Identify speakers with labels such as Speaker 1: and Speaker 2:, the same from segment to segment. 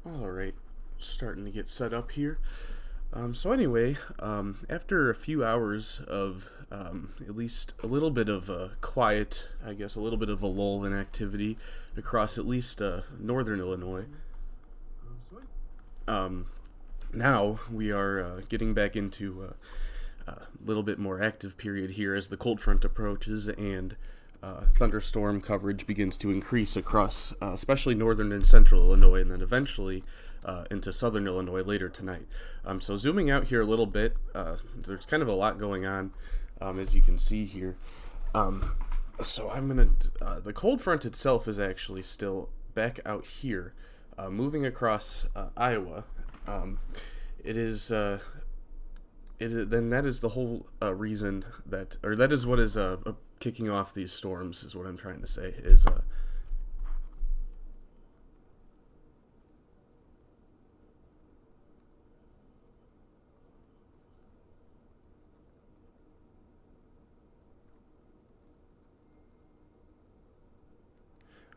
Speaker 1: Alright, starting to get set up here. So anyway, after a few hours of at least a little bit of quiet, I guess a little bit of a lull in activity across at least northern Illinois, um, now we are getting back into a little bit more active period here as the cold front approaches and thunderstorm coverage begins to increase across especially northern and central Illinois, and then eventually into southern Illinois later tonight. So zooming out here a little bit, there's kind of a lot going on, as you can see here. So I'm gonna. The cold front itself is actually still back out here, moving across Iowa. It is. Then that is the whole reason that, or that is what is kicking off these storms. Is what I'm trying to say. Is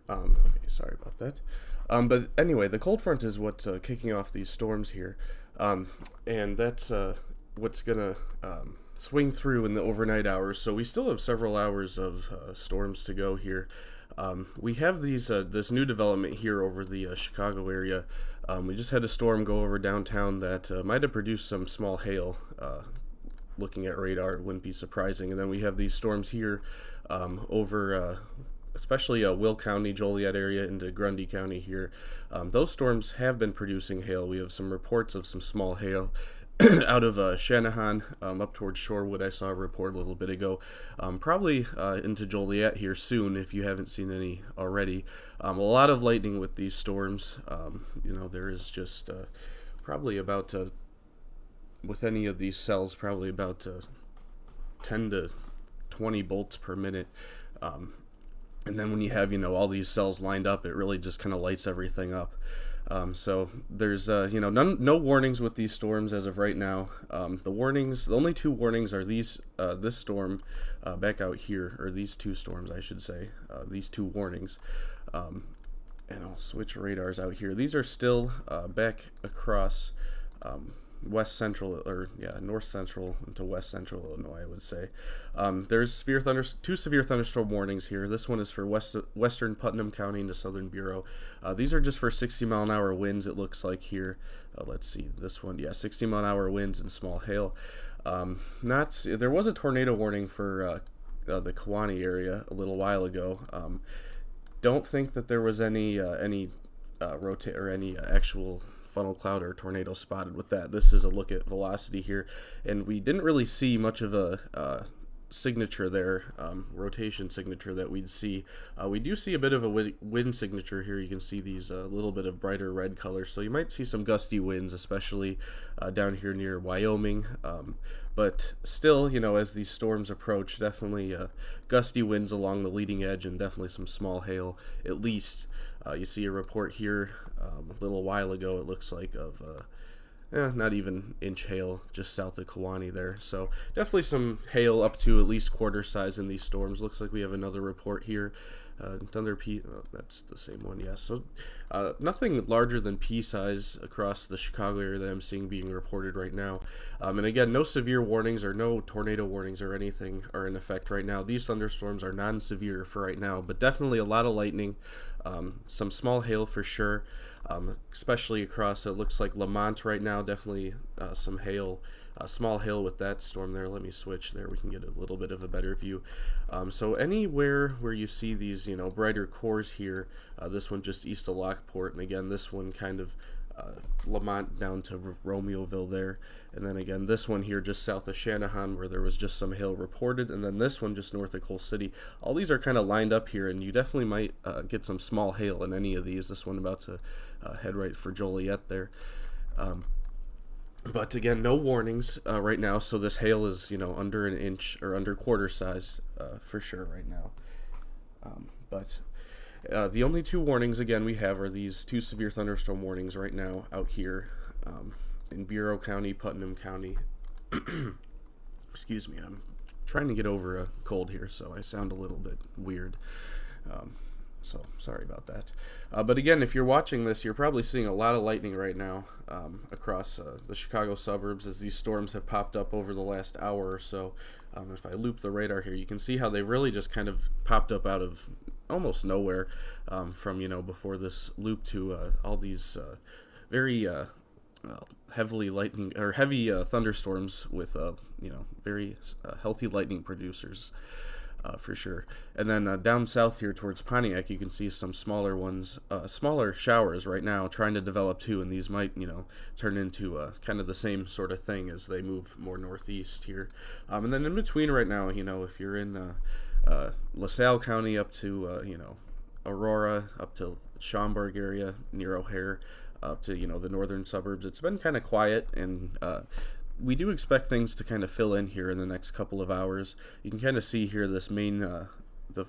Speaker 1: okay, sorry about that. But anyway, the cold front is what's kicking off these storms here, and that's what's gonna swing through in the overnight hours. So we still have several hours of storms to go here. We have this new development here over the Chicago area. We just had a storm go over downtown that might have produced some small hail. Looking at radar, it wouldn't be surprising. And then we have these storms here over especially Will County, Joliet area into Grundy County here. Those storms have been producing hail. We have some reports of some small hail out of Shanahan up towards Shorewood. I saw a report a little bit ago. Probably into Joliet here soon if you haven't seen any already. A lot of lightning with these storms. There is just probably about, with any of these cells, probably about 10 to 20 bolts per minute. And then when you have, all these cells lined up, it really just kind of lights everything up. So there's, no warnings with these storms as of right now. The only two warnings are this storm back out here, or these two storms, I should say, these two warnings. And I'll switch radars out here. These are still back across west central, or north central into west central Illinois, I would say. There's two severe thunderstorm warnings here. This one is for western Putnam County into southern Bureau. These are just for 60-mile-an-hour winds, it looks like here. Let's see, this one, 60-mile-an-hour winds and small hail. There was a tornado warning for the Kewanee area a little while ago. Don't think that there was any actual funnel cloud or tornado spotted with that. This is a look at velocity here, and we didn't really see much of a signature there, rotation signature that we'd see. We do see a bit of a wind signature here. You can see these a little bit of brighter red colors, so you might see some gusty winds, especially down here near Wyoming. But still, as these storms approach, definitely gusty winds along the leading edge, and definitely some small hail at least. You see a report here a little while ago, it looks like, of not even inch hail just south of Kewanee there. So definitely some hail up to at least quarter size in these storms. Looks like we have another report here. Thunder P, that's the same one, yes. So nothing larger than pea size across the Chicago area that I'm seeing being reported right now. And again, no severe warnings or no tornado warnings or anything are in effect right now. These thunderstorms are non-severe for right now, but definitely a lot of lightning, some small hail for sure, especially across, it looks like Lamont right now, definitely some hail. Small hail with that storm there. Let me switch there. We can get a little bit of a better view. So anywhere where you see these, brighter cores here, this one just east of Lockport, and again, this one kind of Lamont down to Romeoville there, and then again, this one here just south of Shanahan where there was just some hail reported, and then this one just north of Coal City. All these are kind of lined up here, and you definitely might get some small hail in any of these. This one about to head right for Joliet there. But again, no warnings right now, so this hail is, under an inch or under quarter size for sure right now. But the only two warnings, again, we have are these two severe thunderstorm warnings right now out here in Bureau County, Putnam County. Excuse me, I'm trying to get over a cold here, so I sound a little bit weird. So sorry about that. But again, if you're watching this, you're probably seeing a lot of lightning right now across the Chicago suburbs as these storms have popped up over the last hour or so. If I loop the radar here, you can see how they really just kind of popped up out of almost nowhere from, before this loop to all these very heavily lightning or heavy thunderstorms with very healthy lightning producers. For sure. And then down south here towards Pontiac, you can see some smaller ones, smaller showers right now trying to develop too, and these might, turn into kind of the same sort of thing as they move more northeast here. And then in between right now, if you're in LaSalle County up to, Aurora, up to Schaumburg area near O'Hare, up to, the northern suburbs, it's been kind of quiet, and we do expect things to kind of fill in here in the next couple of hours. You can kind of see here this main, the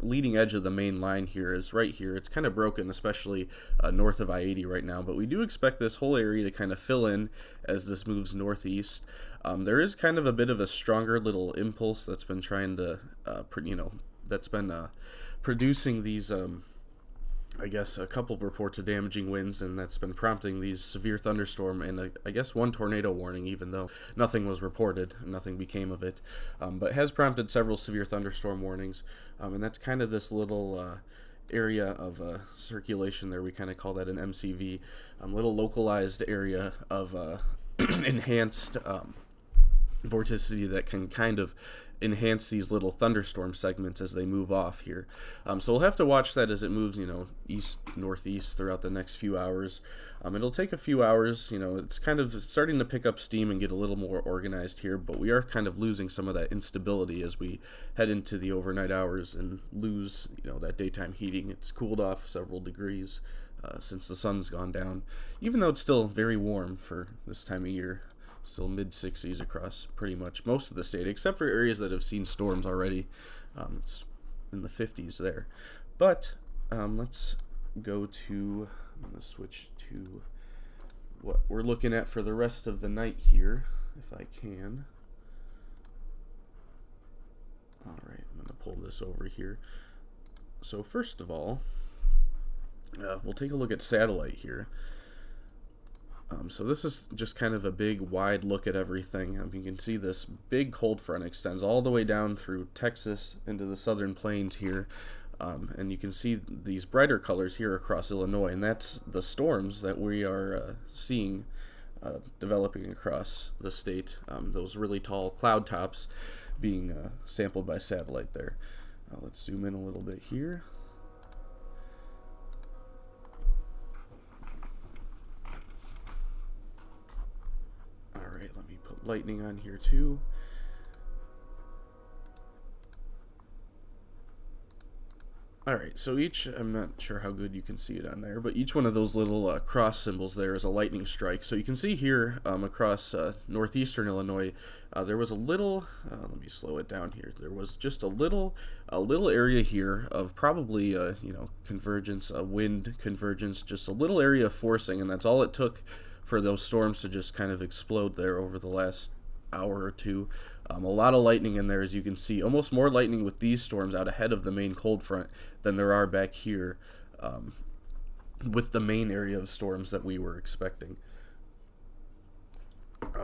Speaker 1: leading edge of the main line here is right here. It's kind of broken, especially north of I-80 right now, but we do expect this whole area to kind of fill in as this moves northeast. There is kind of a bit of a stronger little impulse that's been trying to, that's been producing these I guess a couple reports of damaging winds, and that's been prompting these severe thunderstorm and I guess one tornado warning, even though nothing was reported, nothing became of it, but has prompted several severe thunderstorm warnings, and that's kind of this little area of circulation there. We kind of call that an MCV, little localized area of enhanced vorticity that can kind of enhance these little thunderstorm segments as they move off here. So we'll have to watch that as it moves, east northeast throughout the next few hours. It'll take a few hours. It's kind of starting to pick up steam and get a little more organized here, but we are kind of losing some of that instability as we head into the overnight hours and lose, that daytime heating. It's cooled off several degrees since the sun's gone down, even though it's still very warm for this time of year. Still mid-60s across pretty much most of the state, except for areas that have seen storms already. It's in the 50s there. But let's go to, I'm going to switch to what we're looking at for the rest of the night here, if I can. All right, I'm going to pull this over here. So first of all, we'll take a look at satellite here. So this is just kind of a big, wide look at everything. You can see this big cold front extends all the way down through Texas into the southern plains here. And you can see these brighter colors here across Illinois, and that's the storms that we are seeing developing across the state. Those really tall cloud tops being sampled by satellite there. Let's zoom in a little bit here. Lightning on here too. Alright, so I'm not sure how good you can see it on there, but each one of those little cross symbols there is a lightning strike. So you can see here across northeastern Illinois, there was a little, let me slow it down here, there was just a little area here of probably, convergence, wind convergence, just a little area of forcing, and that's all it took for those storms to just kind of explode there over the last hour or two. A lot of lightning in there, as you can see. Almost more lightning with these storms out ahead of the main cold front than there are back here with the main area of storms that we were expecting.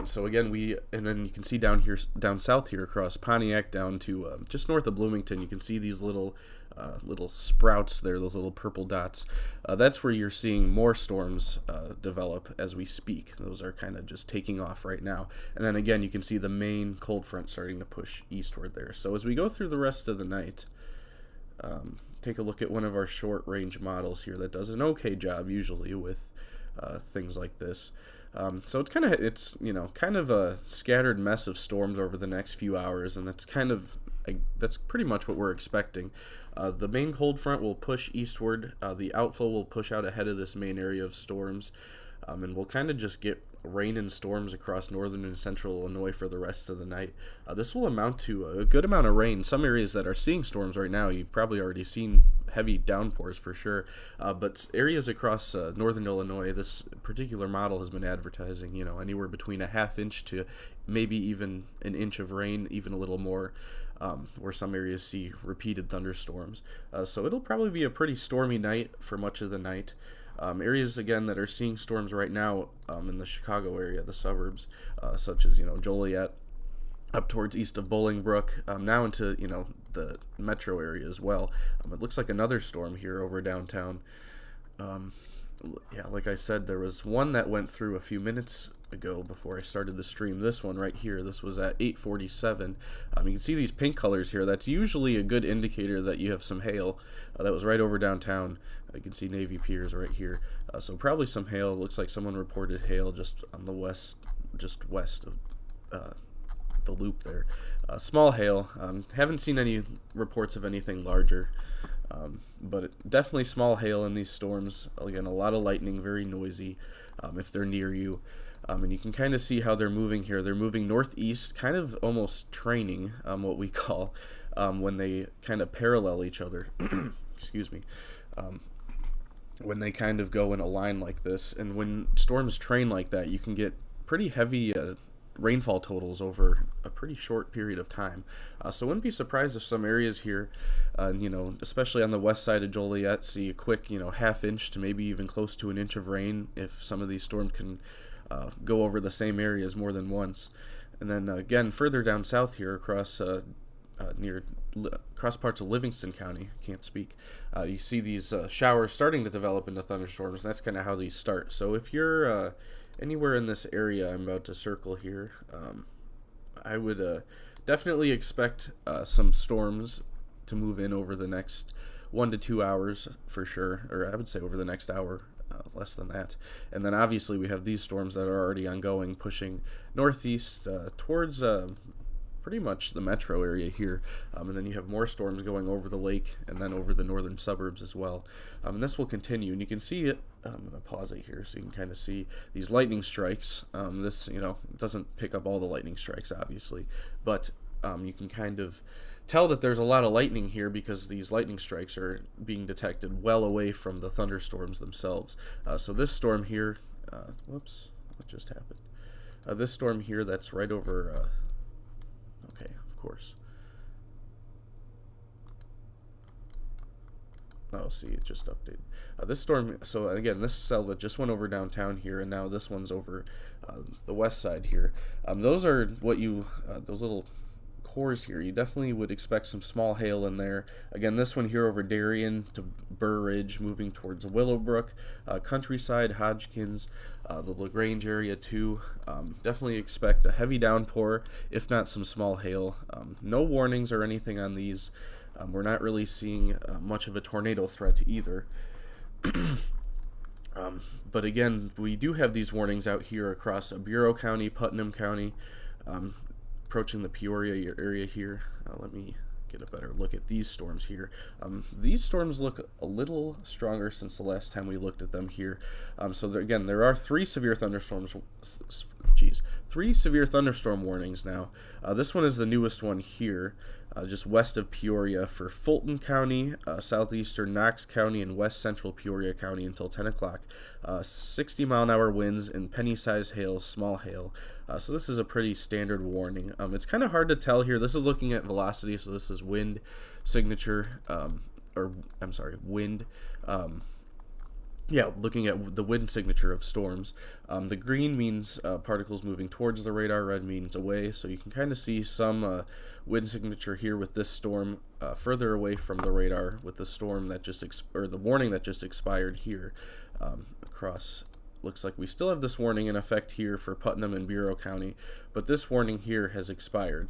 Speaker 1: So again, and then you can see down south here across Pontiac down to just north of Bloomington, you can see these little sprouts there, those little purple dots. That's where you're seeing more storms develop as we speak. Those are kind of just taking off right now. And then again, you can see the main cold front starting to push eastward there. So as we go through the rest of the night, take a look at one of our short range models here that does an okay job usually with things like this. So it's kind of a scattered mess of storms over the next few hours, and that's pretty much what we're expecting. The main cold front will push eastward. The outflow will push out ahead of this main area of storms, and we'll kind of just get rain and storms across northern and central Illinois for the rest of the night. This will amount to a good amount of rain. Some areas that are seeing storms right now, you've probably already seen heavy downpours for sure, but areas across northern Illinois, this particular model has been advertising, anywhere between a half inch to maybe even an inch of rain, even a little more. where some areas see repeated thunderstorms. So it'll probably be a pretty stormy night for much of the night. Areas again that are seeing storms right now in the Chicago area, the suburbs, such as Joliet, up towards east of Bolingbrook, now into the metro area as well. It looks like another storm here over downtown. Yeah, like I said, there was one that went through a few minutes ago before I started the stream. This one right here, this was at 8:47. You can see these pink colors here. That's usually a good indicator that you have some hail. That was right over downtown. You can see Navy Piers right here. So probably some hail. Looks like someone reported hail just on the west of the loop there. Small hail. Haven't seen any reports of anything larger. But definitely small hail in these storms. Again, a lot of lightning, very noisy if they're near you. And you can kind of see how they're moving here. They're moving northeast, kind of almost training, what we call, when they kind of parallel each other. Excuse me. When they kind of go in a line like this. And when storms train like that, you can get pretty heavy rainfall totals over a pretty short period of time. So wouldn't be surprised if some areas here, especially on the west side of Joliet, see a quick, half inch to maybe even close to an inch of rain if some of these storms can go over the same areas more than once. And then again, further down south here across across parts of Livingston County, can't speak, you see these showers starting to develop into thunderstorms. That's kind of how these start. So if you're anywhere in this area I'm about to circle here, I would definitely expect some storms to move in over the next 1 to 2 hours for sure, or I would say over the next hour, less than that. And then obviously we have these storms that are already ongoing, pushing northeast towards pretty much the metro area here, and then you have more storms going over the lake and then over the northern suburbs as well. And this will continue, and you can see it. I'm going to pause it here so you can kind of see these lightning strikes. This doesn't pick up all the lightning strikes obviously, but you can kind of tell that there's a lot of lightning here because these lightning strikes are being detected well away from the thunderstorms themselves. So this storm here, whoops, what just happened? This storm here that's right over okay, of course. Oh, see, it just updated. This storm, so again, this cell that just went over downtown here, and now this one's over the west side here. Those are what those little cores here. You definitely would expect some small hail in there. Again, this one here over Darien to Burr Ridge, moving towards Willowbrook, Countryside, Hodgkins, the LaGrange area too. Definitely expect a heavy downpour, if not some small hail. No warnings or anything on these. We're not really seeing much of a tornado threat either. But again, we do have these warnings out here across Bureau County, Putnam County, approaching the Peoria area here. Let me get a better look at these storms here. These storms look a little stronger since the last time we looked at them here. So again, there are three severe thunderstorm warnings now. This one is the newest one here, just west of Peoria for Fulton County, southeastern Knox County, and west central Peoria County until 10 o'clock. 60-mile-an-hour winds and penny-sized hail, small hail. So this is a pretty standard warning. It's kind of hard to tell here. This is looking at velocity, so this is wind signature, wind. Yeah, looking at the wind signature of storms. The green means particles moving towards the radar, red means away, so you can kind of see some wind signature here with this storm further away from the radar with the storm that the warning that just expired here across. Looks like we still have this warning in effect here for Putnam and Bureau County, but this warning here has expired.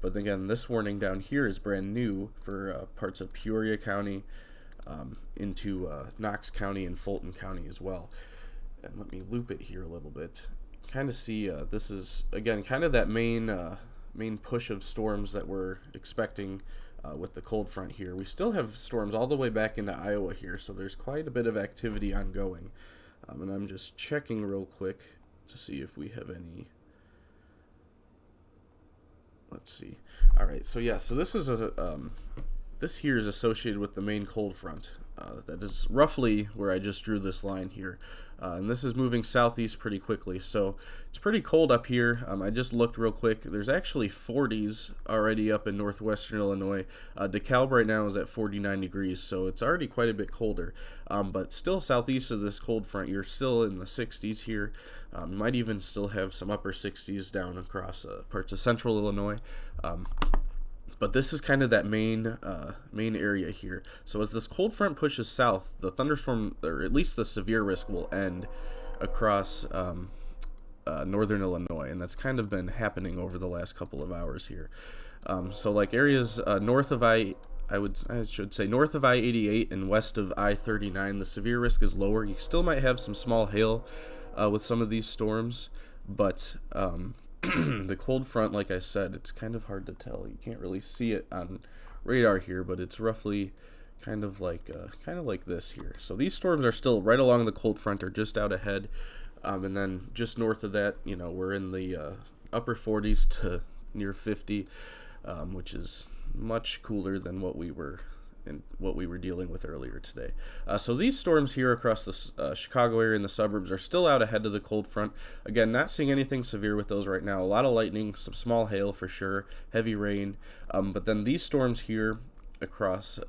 Speaker 1: But again, this warning down here is brand new for parts of Peoria County, into Knox County and Fulton County as well. And let me loop it here a little bit. Kind of see this is again kind of that main push of storms that we're expecting with the cold front here. We still have storms all the way back into Iowa here, so there's quite a bit of activity ongoing. And I'm just checking real quick to see if we have any. Let's see. All right, so yeah, so this is this here is associated with the main cold front. that is roughly where I just drew this line here. And this is moving southeast pretty quickly, so it's pretty cold up here. I just looked real quick. There's actually 40s already up in northwestern Illinois. DeKalb right now is at 49 degrees, so it's already quite a bit colder. But still southeast of this cold front, you're still in the 60s here. You might even still have some upper 60s down across parts of central Illinois. But this is kind of that main area here. So as this cold front pushes south, the thunderstorm, or at least the severe risk, will end across northern Illinois, and that's kind of been happening over the last couple of hours here. So like areas north of I should say north of I-88 and west of I-39, the severe risk is lower. You still might have some small hail with some of these storms, but the cold front, like I said, it's kind of hard to tell. You can't really see it on radar here, but it's roughly kind of like this here. So these storms are still right along the cold front, or just out ahead, and then just north of that, you know, we're in the upper 40s to near 50, which is much cooler than what we were dealing with earlier today. So these storms here across the Chicago area and the suburbs are still out ahead of the cold front. Again, not seeing anything severe with those right now. A lot of lightning, some small hail for sure, heavy rain. But then these storms here across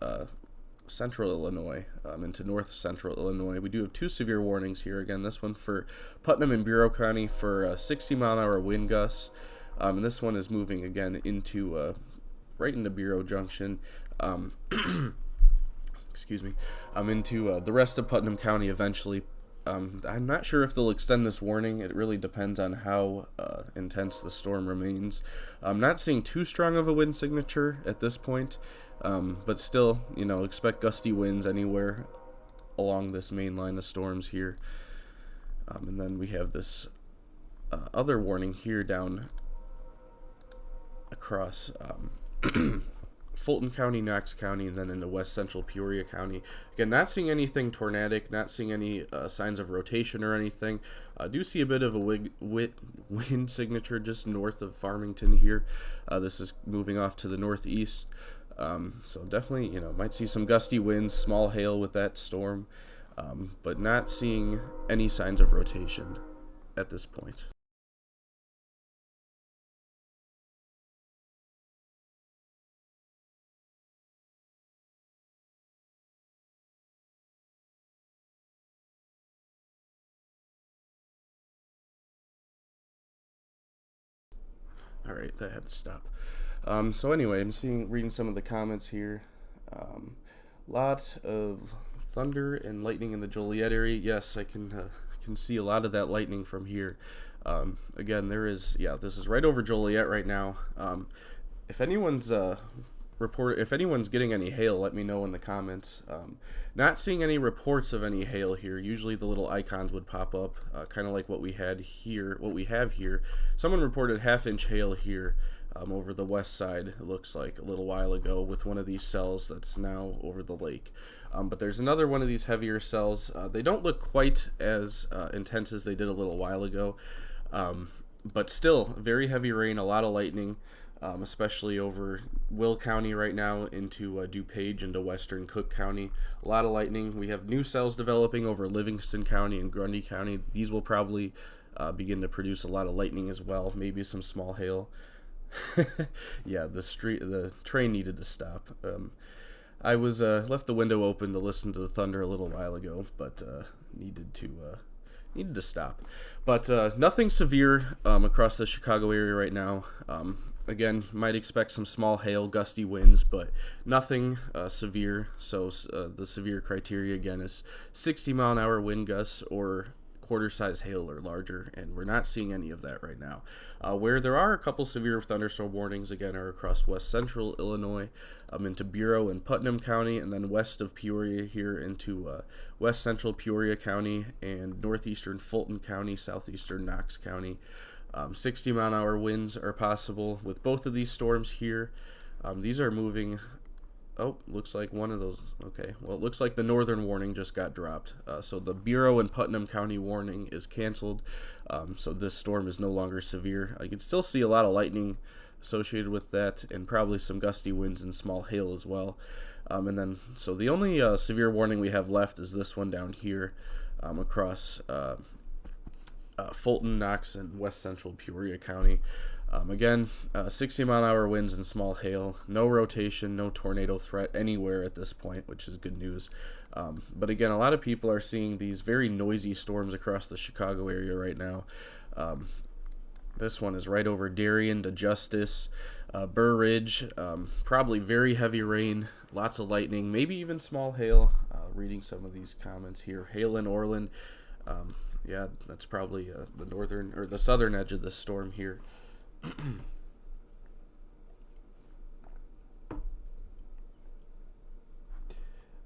Speaker 1: central Illinois into north central Illinois, we do have two severe warnings here. Again, this one for Putnam and Bureau County for 60-mile-an-hour wind gusts. And this one is moving again into right into Bureau Junction. Excuse me. Into the rest of Putnam County eventually. I'm not sure if they'll extend this warning. It really depends on how intense the storm remains. I'm not seeing too strong of a wind signature at this point, but still, you know, expect gusty winds anywhere along this main line of storms here. And then we have this other warning here down across Fulton County, Knox County, and then into west central Peoria County. Again, not seeing anything tornadic, not seeing any signs of rotation or anything. I do see a bit of a wind signature just north of Farmington here. This is moving off to the northeast. So definitely, you know, might see some gusty winds, small hail with that storm, but not seeing any signs of rotation at this point. Alright, that had to stop. So anyway, I'm reading some of the comments here. Lot of thunder and lightning in the Joliet area. Yes, I can see a lot of that lightning from here. Again, this is right over Joliet right now. If anyone's if anyone's getting any hail, let me know in the comments. Not seeing any reports of any hail here. Usually the little icons would pop up, kind of like what we have here. Someone reported half-inch hail here over the west side, it looks like, a little while ago with one of these cells that's now over the lake. But there's another one of these heavier cells. They don't look quite as intense as they did a little while ago, but still very heavy rain, a lot of lightning. Especially over Will County right now into DuPage into western Cook County. A lot of lightning. We have new cells developing over Livingston County and Grundy County. These will probably begin to produce a lot of lightning as well, maybe some small hail. Yeah, the train needed to stop. I was left the window open to listen to the thunder a little while ago, but needed to stop. But nothing severe across the Chicago area right now. Again, might expect some small hail, gusty winds, but nothing severe. So the severe criteria again is 60-mile-an-hour wind gusts or quarter-size hail or larger, and we're not seeing any of that right now. Where there are a couple severe thunderstorm warnings, again, are across west central Illinois, into Bureau and Putnam County, and then west of Peoria here into west central Peoria County and northeastern Fulton County, southeastern Knox County. 60-mile-an-hour winds are possible with both of these storms here. These are moving Oh, looks like one of those. Okay, well, it looks like the northern warning just got dropped. So the Bureau and Putnam County warning is canceled. So this storm is no longer severe. You can still see a lot of lightning associated with that, and probably some gusty winds and small hail as well. And then, so the only severe warning we have left is this one down here across Fulton, Knox, and west central Peoria County. Again, 60-mile-an-hour winds and small hail. No rotation, no tornado threat anywhere at this point, which is good news. But again, a lot of people are seeing these very noisy storms across the Chicago area right now. This one is right over Darien to Justice, Burr Ridge. Probably very heavy rain, lots of lightning, maybe even small hail. Reading some of these comments here. Hail in Orland. Yeah, that's probably the northern or the southern edge of the storm here.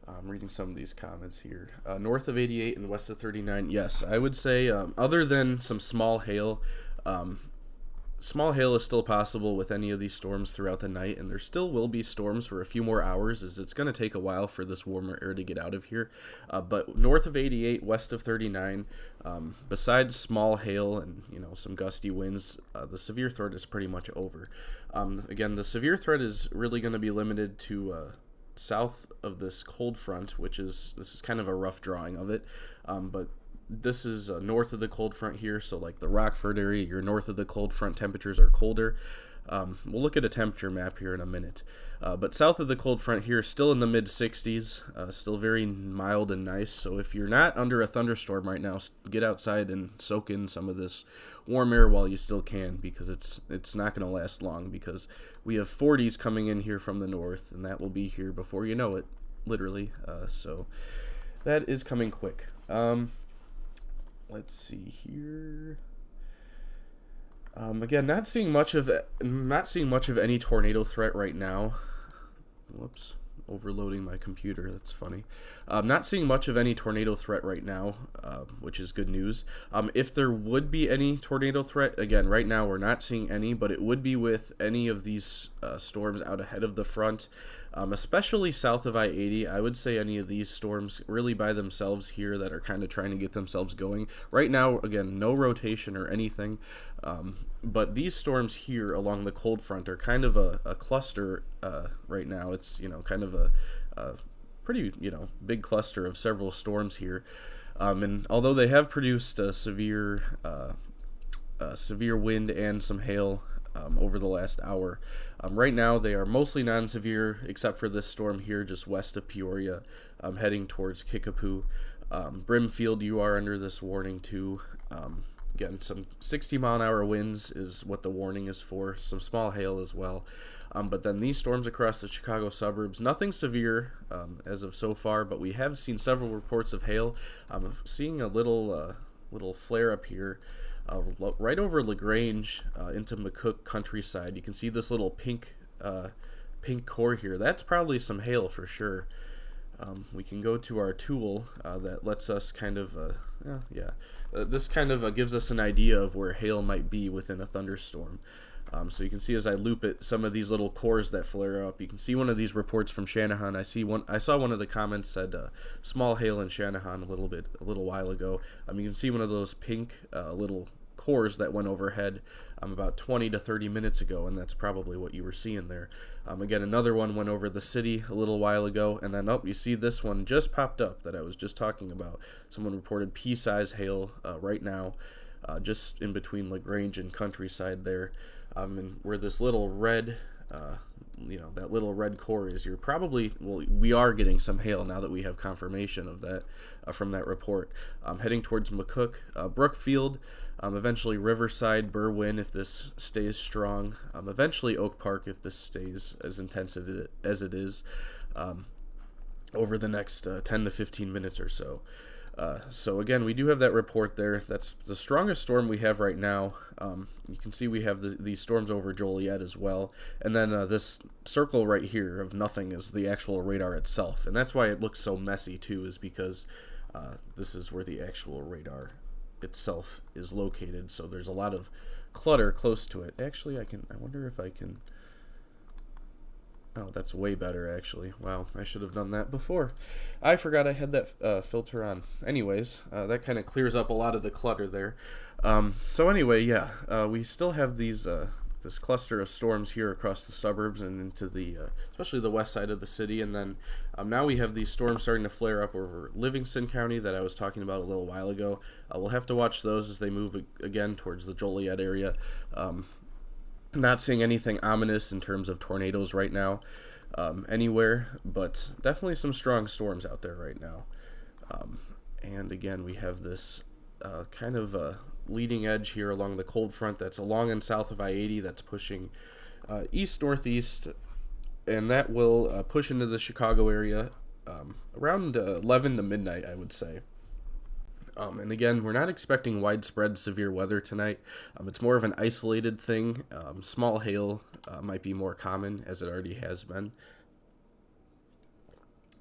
Speaker 1: I'm reading some of these comments here. North of 88 and west of 39. Yes, I would say other than some small hail, small hail is still possible with any of these storms throughout the night, and there still will be storms for a few more hours, as it's going to take a while for this warmer air to get out of here. But north of 88, west of 39, besides small hail and some gusty winds, the severe threat is pretty much over. Again, the severe threat is really going to be limited to south of this cold front, this is kind of a rough drawing of it, but this is north of the cold front here, so like the Rockford area, you're north of the cold front, temperatures are colder. We'll look at a temperature map here in a minute. But south of the cold front here, still in the mid-60s, still very mild and nice. So if you're not under a thunderstorm right now, get outside and soak in some of this warm air while you still can, because it's not going to last long, because we have 40s coming in here from the north, and that will be here before you know it, literally. So that is coming quick. Let's see here. Again, not seeing much of any tornado threat right now. Whoops, overloading my computer. That's funny. Not seeing much of any tornado threat right now, which is good news. If there would be any tornado threat, again, right now we're not seeing any, but it would be with any of these storms out ahead of the front, especially south of I-80. I would say any of these storms really by themselves here that are kind of trying to get themselves going. Right now, again, no rotation or anything, but these storms here along the cold front are kind of a cluster right now. It's kind of a pretty big cluster of several storms here, and although they have produced a severe wind and some hail over the last hour, right now they are mostly non-severe except for this storm here just west of Peoria, heading towards Kickapoo. Brimfield, you are under this warning too. Again, some 60-mile-an-hour winds is what the warning is for. Some small hail as well. But then these storms across the Chicago suburbs, nothing severe as of so far, but we have seen several reports of hail. I'm seeing a little flare up here right over LaGrange into McCook countryside. You can see this little pink core here. That's probably some hail for sure. We can go to our tool that lets us kind of, this kind of gives us an idea of where hail might be within a thunderstorm. So you can see as I loop it, some of these little cores that flare up. You can see one of these reports from Shanahan. I saw one of the comments said small hail in Shanahan a little while ago. You can see one of those pink little cores that went overhead about 20 to 30 minutes ago, and that's probably what you were seeing there. Again, another one went over the city a little while ago, and then you see this one just popped up that I was just talking about. Someone reported pea-size hail right now, just in between LaGrange and countryside there, and where this little red that little red core is, we are getting some hail now that we have confirmation of that from that report. Heading towards McCook, Brookfield, eventually Riverside, Berwyn if this stays strong, eventually Oak Park if this stays as intense as it is over the next 10 to 15 minutes or so. So again, we do have that report there. That's the strongest storm we have right now. You can see we have these storms over Joliet as well. And then this circle right here of nothing is the actual radar itself. And that's why it looks so messy too, is because this is where the actual radar itself is located. So there's a lot of clutter close to it. Actually, I wonder if I can... Oh, that's way better, actually. Wow, I should have done that before. I forgot I had that filter on. Anyways, that kind of clears up a lot of the clutter there. So anyway, yeah, we still have this cluster of storms here across the suburbs and into especially the west side of the city. And then now we have these storms starting to flare up over Livingston County that I was talking about a little while ago. We'll have to watch those as they move again towards the Joliet area. Not seeing anything ominous in terms of tornadoes right now anywhere, but definitely some strong storms out there right now. And again, we have this kind of leading edge here along the cold front that's along and south of I-80 that's pushing east-northeast, and that will push into the Chicago area around 11 to midnight, I would say. And again, we're not expecting widespread severe weather tonight. It's more of an isolated thing. Small hail might be more common, as it already has been.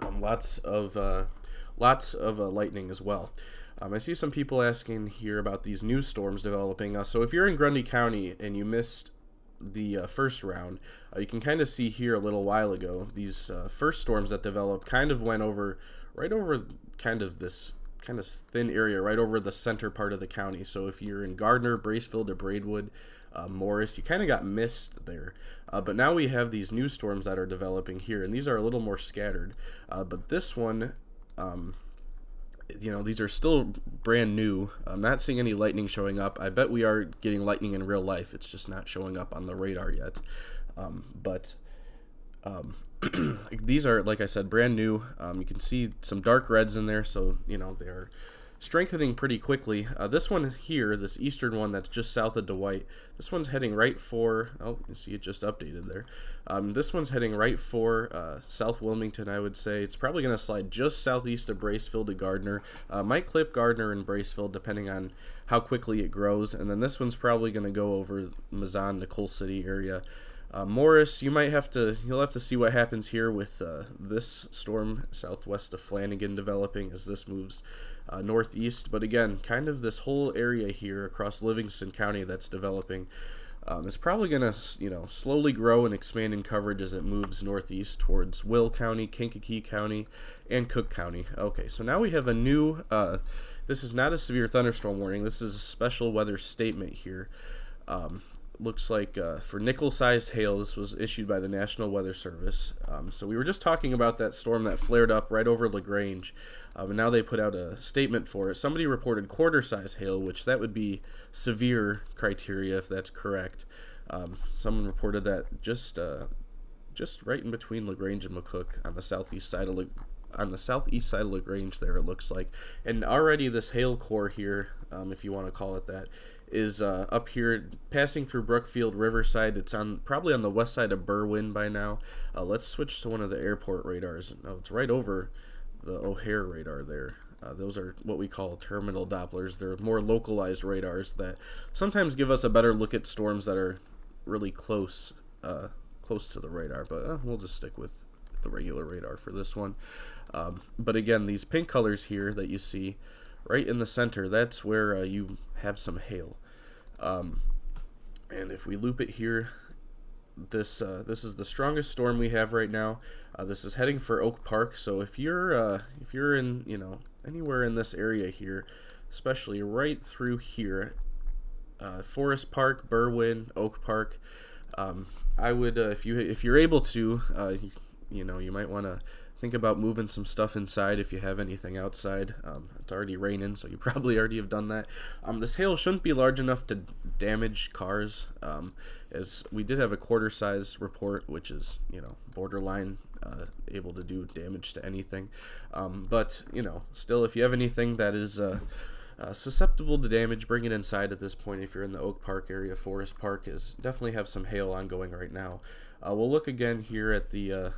Speaker 1: Lots of lightning as well. I see some people asking here about these new storms developing. So if you're in Grundy County and you missed the first round, you can kind of see here a little while ago, these first storms that developed kind of went right over kind of this kind of thin area right over the center part of the county. So if you're in Gardner, Braceville to Braidwood, Morris, you kind of got missed there. But now we have these new storms that are developing here, and these are a little more scattered. But this one, these are still brand new. I'm not seeing any lightning showing up. I bet we are getting lightning in real life. It's just not showing up on the radar yet. These are, like I said, brand new. You can see some dark reds in there, so they're strengthening pretty quickly. This one here, this eastern one that's just south of Dwight, this one's heading right for, you see it just updated there. This one's heading right for South Wilmington, I would say. It's probably going to slide just southeast of Braceville to Gardner. Might clip Gardner and Braceville depending on how quickly it grows. And then this one's probably going to go over Mazan, Nicole City area. Morris, you'll have to see what happens here with this storm southwest of Flanagan developing as this moves northeast. But again, kind of this whole area here across Livingston County that's developing is probably going to slowly grow and expand in coverage as it moves northeast towards Will County, Kankakee County, and Cook County. Okay, so now we have a new, this is not a severe thunderstorm warning, this is a special weather statement here. Looks like for nickel-sized hail, this was issued by the National Weather Service. So we were just talking about that storm that flared up right over LaGrange, and now they put out a statement for it. Somebody reported quarter-size hail, which that would be severe criteria if that's correct. Someone reported that just right in between LaGrange and McCook on the southeast side of LaGrange there, it looks like. And already this hail core here, if you want to call it that, is up here passing through Brookfield, Riverside. It's probably on the west side of Berwyn by now. Let's switch to one of the airport radars. No, it's right over the O'Hare radar there. Those are what we call terminal Dopplers. They're more localized radars that sometimes give us a better look at storms that are really close to the radar, but we'll just stick with the regular radar for this one. But again, these pink colors here that you see right in the center, that's where you have some hail. And if we loop it here, this is the strongest storm we have right now. This is heading for Oak Park. So if you're in anywhere in this area here, especially right through here, Forest Park, Berwyn, Oak Park, I would if you're able to, you might want to think about moving some stuff inside if you have anything outside. It's already raining, so you probably already have done that. This hail shouldn't be large enough to damage cars, as we did have a quarter-size report, which is, borderline able to do damage to anything. But, still, if you have anything that is susceptible to damage, bring it inside at this point. If you're in the Oak Park area, Forest Park definitely have some hail ongoing right now. We'll look again here at the...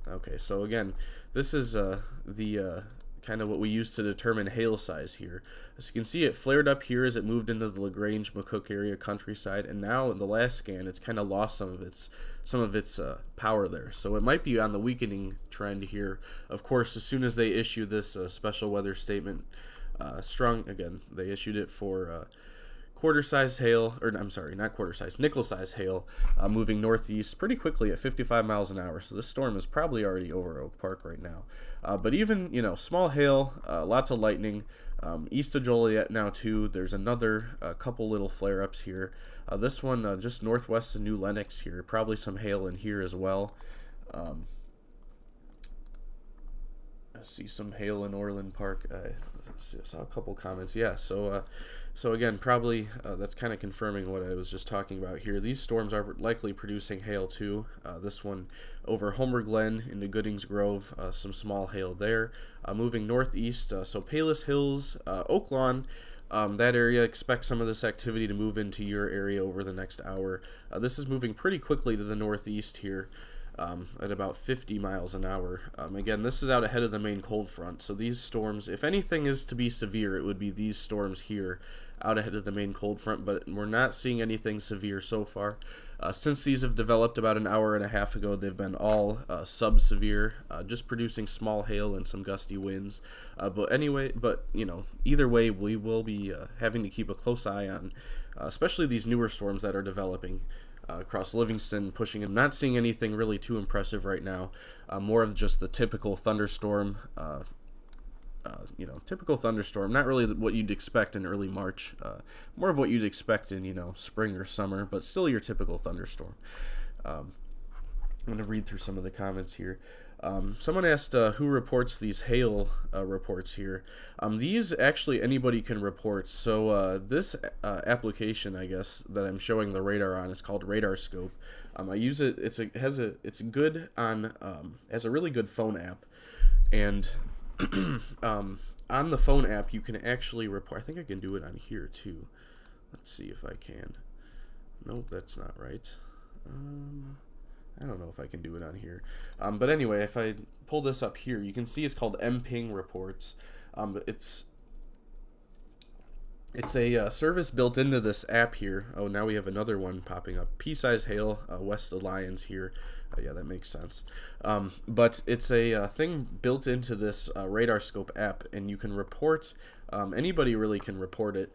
Speaker 1: Okay, so again, this is the kind of what we use to determine hail size here. As you can see, it flared up here as it moved into the LaGrange, McCook area countryside, and now in the last scan, it's kind of lost some of its power there. So it might be on the weakening trend here. Of course, as soon as they issue this special weather statement, they issued it for quarter-sized hail, or I'm sorry, not quarter-sized, nickel-sized hail, moving northeast pretty quickly at 55 miles an hour. So this storm is probably already over Oak Park right now. But even, small hail, lots of lightning. East of Joliet now too. There's another couple little flare-ups here. This one just northwest of New Lenox here. Probably some hail in here as well. I see some hail in Orland Park. I saw a couple comments. Yeah, so again, probably that's kind of confirming what I was just talking about here. These storms are likely producing hail too. This one over Homer Glen into Goodings Grove, some small hail there. Moving northeast, so Palos Hills, Oak Lawn, that area, expect some of this activity to move into your area over the next hour. This is moving pretty quickly to the northeast here. At about 50 miles an hour. Again, this is out ahead of the main cold front, so these storms, if anything is to be severe, it would be these storms here out ahead of the main cold front, but we're not seeing anything severe so far. Since these have developed about an hour and a half ago, they've been all sub-severe, just producing small hail and some gusty winds. But either way, we will be having to keep a close eye on, especially these newer storms that are developing. Across Livingston, pushing and not seeing anything really too impressive right now. More of just the typical thunderstorm, typical thunderstorm. Not really what you'd expect in early March. More of what you'd expect in, spring or summer, but still your typical thunderstorm. I'm going to read through some of the comments here. Someone asked who reports these hail reports here. These actually anybody can report. So this application, I guess, that I'm showing the radar on is called Radar Scope. I use it. It's good on has a really good phone app, and on the phone app you can actually report. I think I can do it on here too. Let's see if I can. Nope, that's not right. I don't know if I can do it on here. But anyway, if I pull this up here, you can see it's called MPing Reports. It's a service built into this app here. Oh, now we have another one popping up. Pea-size hail west of Lyons here. Yeah, that makes sense. But it's a thing built into this Radar Scope app, and you can report. Anybody really can report it.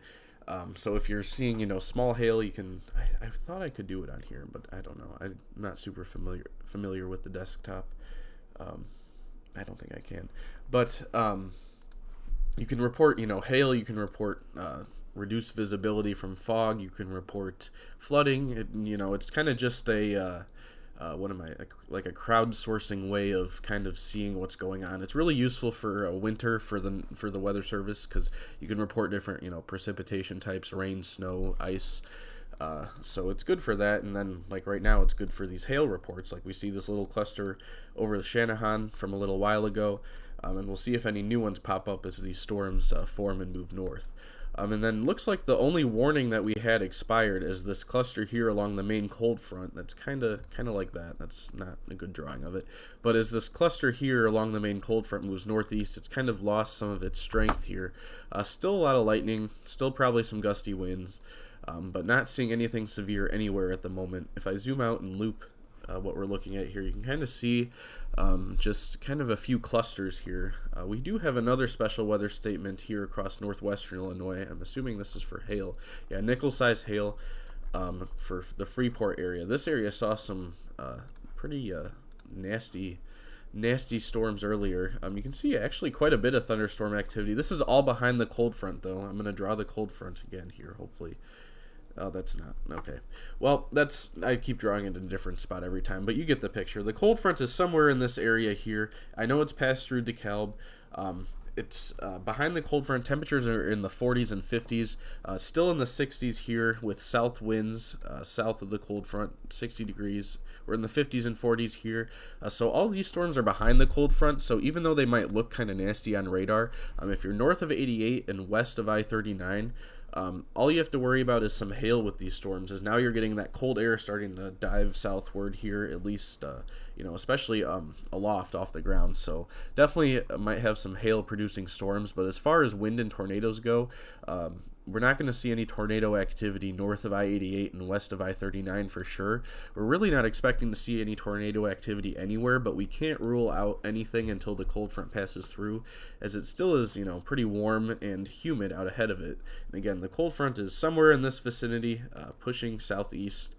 Speaker 1: So if you're seeing, small hail, you can. I thought I could do it on here, but I don't know. I'm not super familiar with the desktop. I don't think I can. But you can report, hail. You can report reduced visibility from fog. You can report flooding. It's kind of just a like a crowdsourcing way of kind of seeing what's going on. It's really useful for winter for the Weather Service because you can report different precipitation types, rain, snow, ice. So it's good for that. And then like right now, it's good for these hail reports. Like we see this little cluster over the Channahon from a little while ago, and we'll see if any new ones pop up as these storms form and move north. And then looks like the only warning that we had expired is this cluster here along the main cold front. That's kind of like that. That's not a good drawing of it. But as this cluster here along the main cold front moves northeast, it's kind of lost some of its strength here. Still a lot of lightning, still probably some gusty winds, but not seeing anything severe anywhere at the moment. If I zoom out and loop what we're looking at here, you can kind of see just kind of a few clusters here. We do have another special weather statement here across northwestern Illinois. I'm assuming this is for hail. Yeah, nickel-sized hail for the Freeport area. This area saw some pretty nasty storms earlier. You can see actually quite a bit of thunderstorm activity. This is all behind the cold front, though. I'm going to draw the cold front again here, hopefully. Oh, that's not. Okay. Well, I keep drawing it in a different spot every time, but you get the picture. The cold front is somewhere in this area here. I know it's passed through DeKalb. It's behind the cold front. Temperatures are in the 40s and 50s. Still in the 60s here with south winds south of the cold front, 60 degrees. We're in the 50s and 40s here. So all these storms are behind the cold front. So even though they might look kind of nasty on radar, if you're north of 88 and west of I-39, all you have to worry about is some hail with these storms, as now you're getting that cold air starting to dive southward here, at least, especially aloft off the ground. So definitely might have some hail producing storms, but as far as wind and tornadoes go, we're not going to see any tornado activity north of I-88 and west of I-39 for sure. We're really not expecting to see any tornado activity anywhere, but we can't rule out anything until the cold front passes through, as it still is, pretty warm and humid out ahead of it. And again, the cold front is somewhere in this vicinity, pushing southeast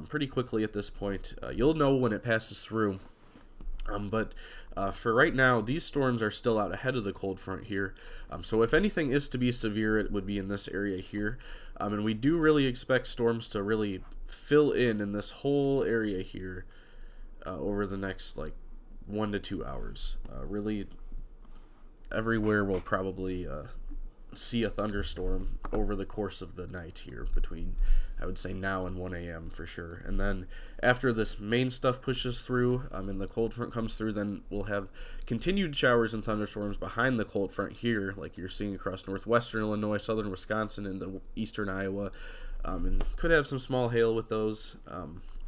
Speaker 1: pretty quickly at this point. You'll know when it passes through. But for right now, these storms are still out ahead of the cold front here. So if anything is to be severe, it would be in this area here. And we do really expect storms to really fill in this whole area here over the next 1 to 2 hours. Really, everywhere will probably see a thunderstorm over the course of the night here between, I would say, now and 1 a.m. for sure. And then after this main stuff pushes through and the cold front comes through, then we'll have continued showers and thunderstorms behind the cold front here, like you're seeing across northwestern Illinois, southern Wisconsin, and the eastern Iowa, and could have some small hail with those.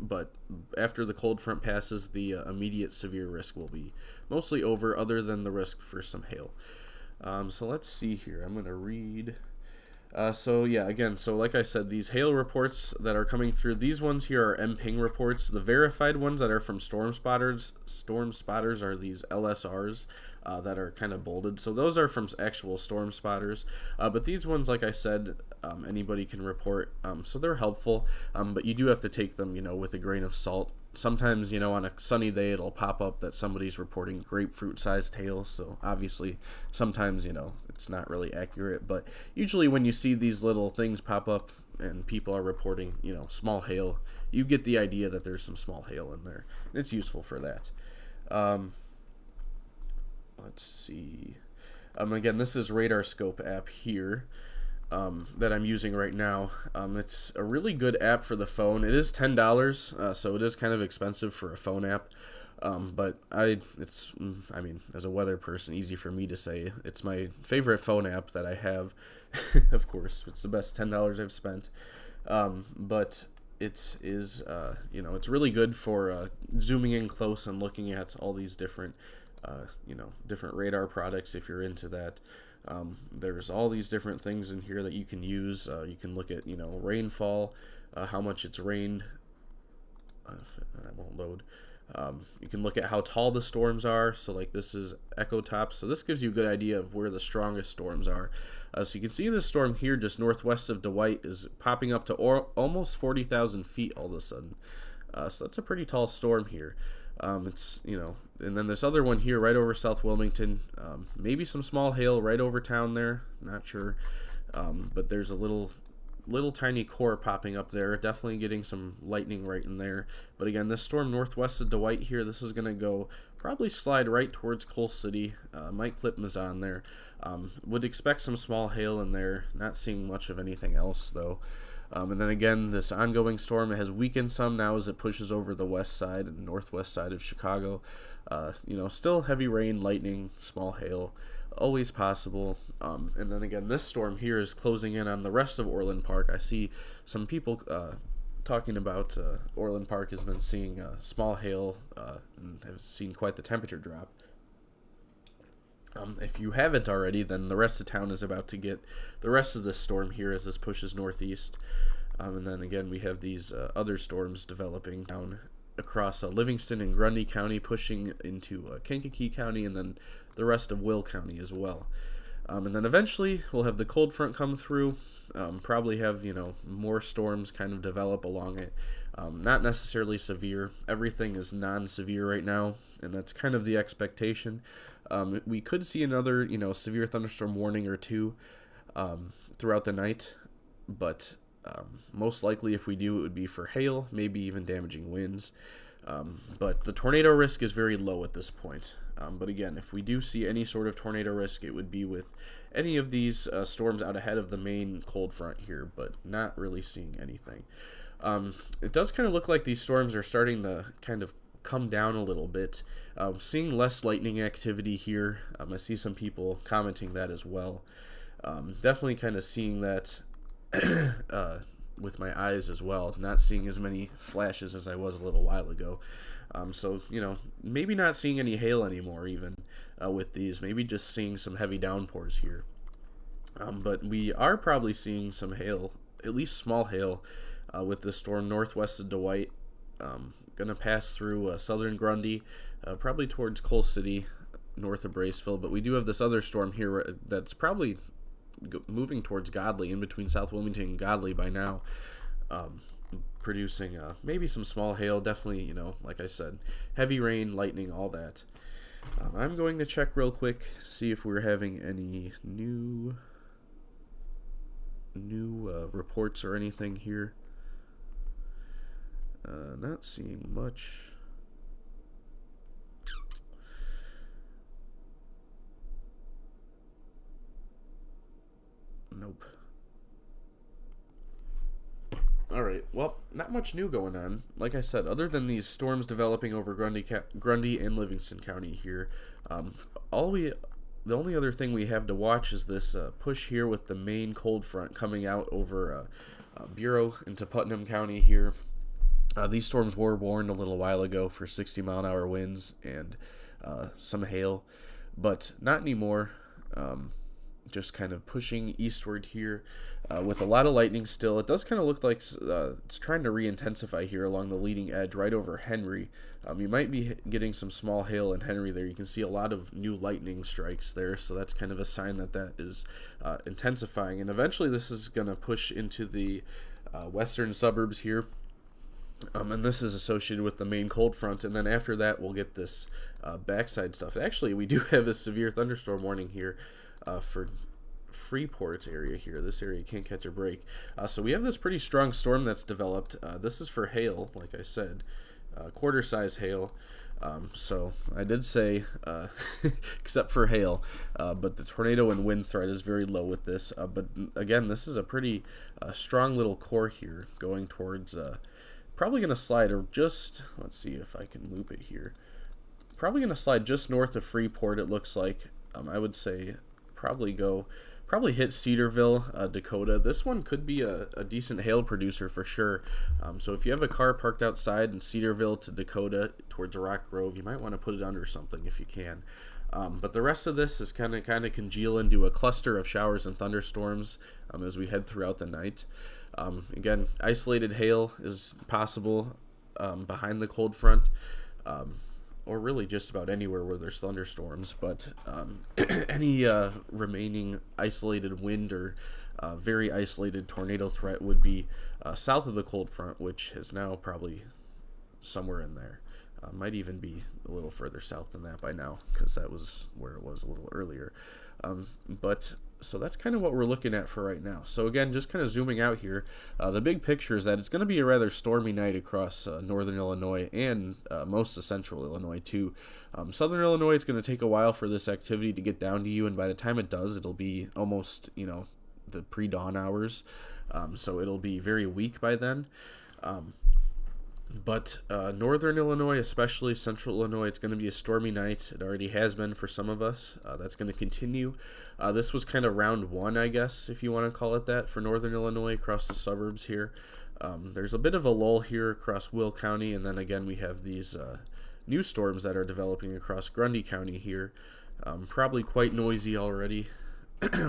Speaker 1: But after the cold front passes, the immediate severe risk will be mostly over, other than the risk for some hail. So let's see here. I'm going to read. So like I said, these hail reports that are coming through, these ones here are MPing reports. The verified ones that are from storm spotters are these LSRs that are kind of bolded. So those are from actual storm spotters. But these ones, like I said, anybody can report. So they're helpful, but you do have to take them, with a grain of salt. Sometimes, on a sunny day, it'll pop up that somebody's reporting grapefruit-sized hail, so obviously, sometimes, it's not really accurate, but usually when you see these little things pop up and people are reporting, small hail, you get the idea that there's some small hail in there. It's useful for that. Let's see. Again, this is Radar Scope app here. That I'm using right now. It's a really good app for the phone. It is $10, so it is kind of expensive for a phone app. But as a weather person, easy for me to say. It's my favorite phone app that I have. Of course, it's the best $10 I've spent. But it is, it's really good for zooming in close and looking at all these different, different radar products if you're into that. There's all these different things in here that you can use. You can look at, rainfall, how much it's rained. That won't load. You can look at how tall the storms are. So like this is Echo Top. So this gives you a good idea of where the strongest storms are. So you can see this storm here just northwest of Dwight is popping up to almost 40,000 feet all of a sudden. So that's a pretty tall storm here. It's, and then this other one here right over South Wilmington, maybe some small hail right over town there, not sure, but there's a little tiny core popping up there, definitely getting some lightning right in there. But again, this storm northwest of Dwight here, this is going to go probably slide right towards Coal City, might clip Mazan there. Would expect some small hail in there, not seeing much of anything else though. And then again, this ongoing storm has weakened some now as it pushes over the west side and northwest side of Chicago. Still heavy rain, lightning, small hail, always possible. And then again, this storm here is closing in on the rest of Orland Park. I see some people talking about Orland Park has been seeing small hail and has seen quite the temperature drop. If you haven't already, then the rest of town is about to get the rest of this storm here as this pushes northeast. And then again, we have these other storms developing down across Livingston and Grundy County, pushing into Kankakee County, and then the rest of Will County as well. And then eventually we'll have the cold front come through, probably have, more storms kind of develop along it. Not necessarily severe. Everything is non-severe right now, and that's kind of the expectation. We could see another, severe thunderstorm warning or two throughout the night, but most likely if we do, it would be for hail, maybe even damaging winds. But the tornado risk is very low at this point. But again, if we do see any sort of tornado risk, it would be with any of these storms out ahead of the main cold front here, but not really seeing anything. It does kind of look like these storms are starting to kind of come down a little bit. Seeing less lightning activity here. I see some people commenting that as well. Definitely kind of seeing that with my eyes as well, not seeing as many flashes as I was a little while ago. So, maybe not seeing any hail anymore even with these, maybe just seeing some heavy downpours here. But we are probably seeing some hail, at least small hail, with this storm northwest of Dwight. Gonna pass through southern Grundy, probably towards Coal City, north of Braceville. But we do have this other storm here that's probably moving towards Godley, in between South Wilmington and Godley by now, producing maybe some small hail. Definitely, like I said, heavy rain, lightning, all that. I'm going to check real quick, see if we're having any new reports or anything here. Not seeing much. Nope. Alright, well, not much new going on. Like I said, other than these storms developing over Grundy and Livingston County here, the only other thing we have to watch is this push here with the main cold front coming out over Bureau into Putnam County here. These storms were warned a little while ago for 60-mile-an-hour winds and some hail, but not anymore. Just kind of pushing eastward here with a lot of lightning still. It does kind of look like it's trying to re-intensify here along the leading edge right over Henry. You might be getting some small hail in Henry there. You can see a lot of new lightning strikes there, so that's kind of a sign that that is intensifying. And eventually this is going to push into the western suburbs here. And this is associated with the main cold front, and then after that we'll get this backside stuff. Actually, we do have a severe thunderstorm warning here for Freeport area here. This area can't catch a break. So we have this pretty strong storm that's developed. This is for hail, like I said, quarter-size hail. So I did say, except for hail, but the tornado and wind threat is very low with this. But again, this is a pretty strong little core here going towards... probably going to slide, or just, let's see if I can loop it here. Probably going to slide just north of Freeport, it looks like. I would say probably hit Cedarville, Dakota. This one could be a decent hail producer for sure. So if you have a car parked outside in Cedarville to Dakota towards Rock Grove, you might want to put it under something if you can. But the rest of this is kind of congeal into a cluster of showers and thunderstorms as we head throughout the night. Again, isolated hail is possible behind the cold front, or really just about anywhere where there's thunderstorms. But any remaining isolated wind or very isolated tornado threat would be south of the cold front, which is now probably somewhere in there. Might even be a little further south than that by now, because that was where it was a little earlier. So that's kind of what we're looking at for right now. So again, just kind of zooming out here, the big picture is that it's going to be a rather stormy night across northern Illinois and most of central Illinois too. Southern Illinois, it's going to take a while for this activity to get down to you, and by the time it does, it'll be almost, the pre-dawn hours. So it'll be very weak by then. But northern Illinois, especially central Illinois, it's going to be a stormy night. It already has been for some of us. That's going to continue. This was kind of round one, I guess, if you want to call it that, for northern Illinois across the suburbs here. There's a bit of a lull here across Will County, and then again we have these new storms that are developing across Grundy County here. Probably quite noisy already.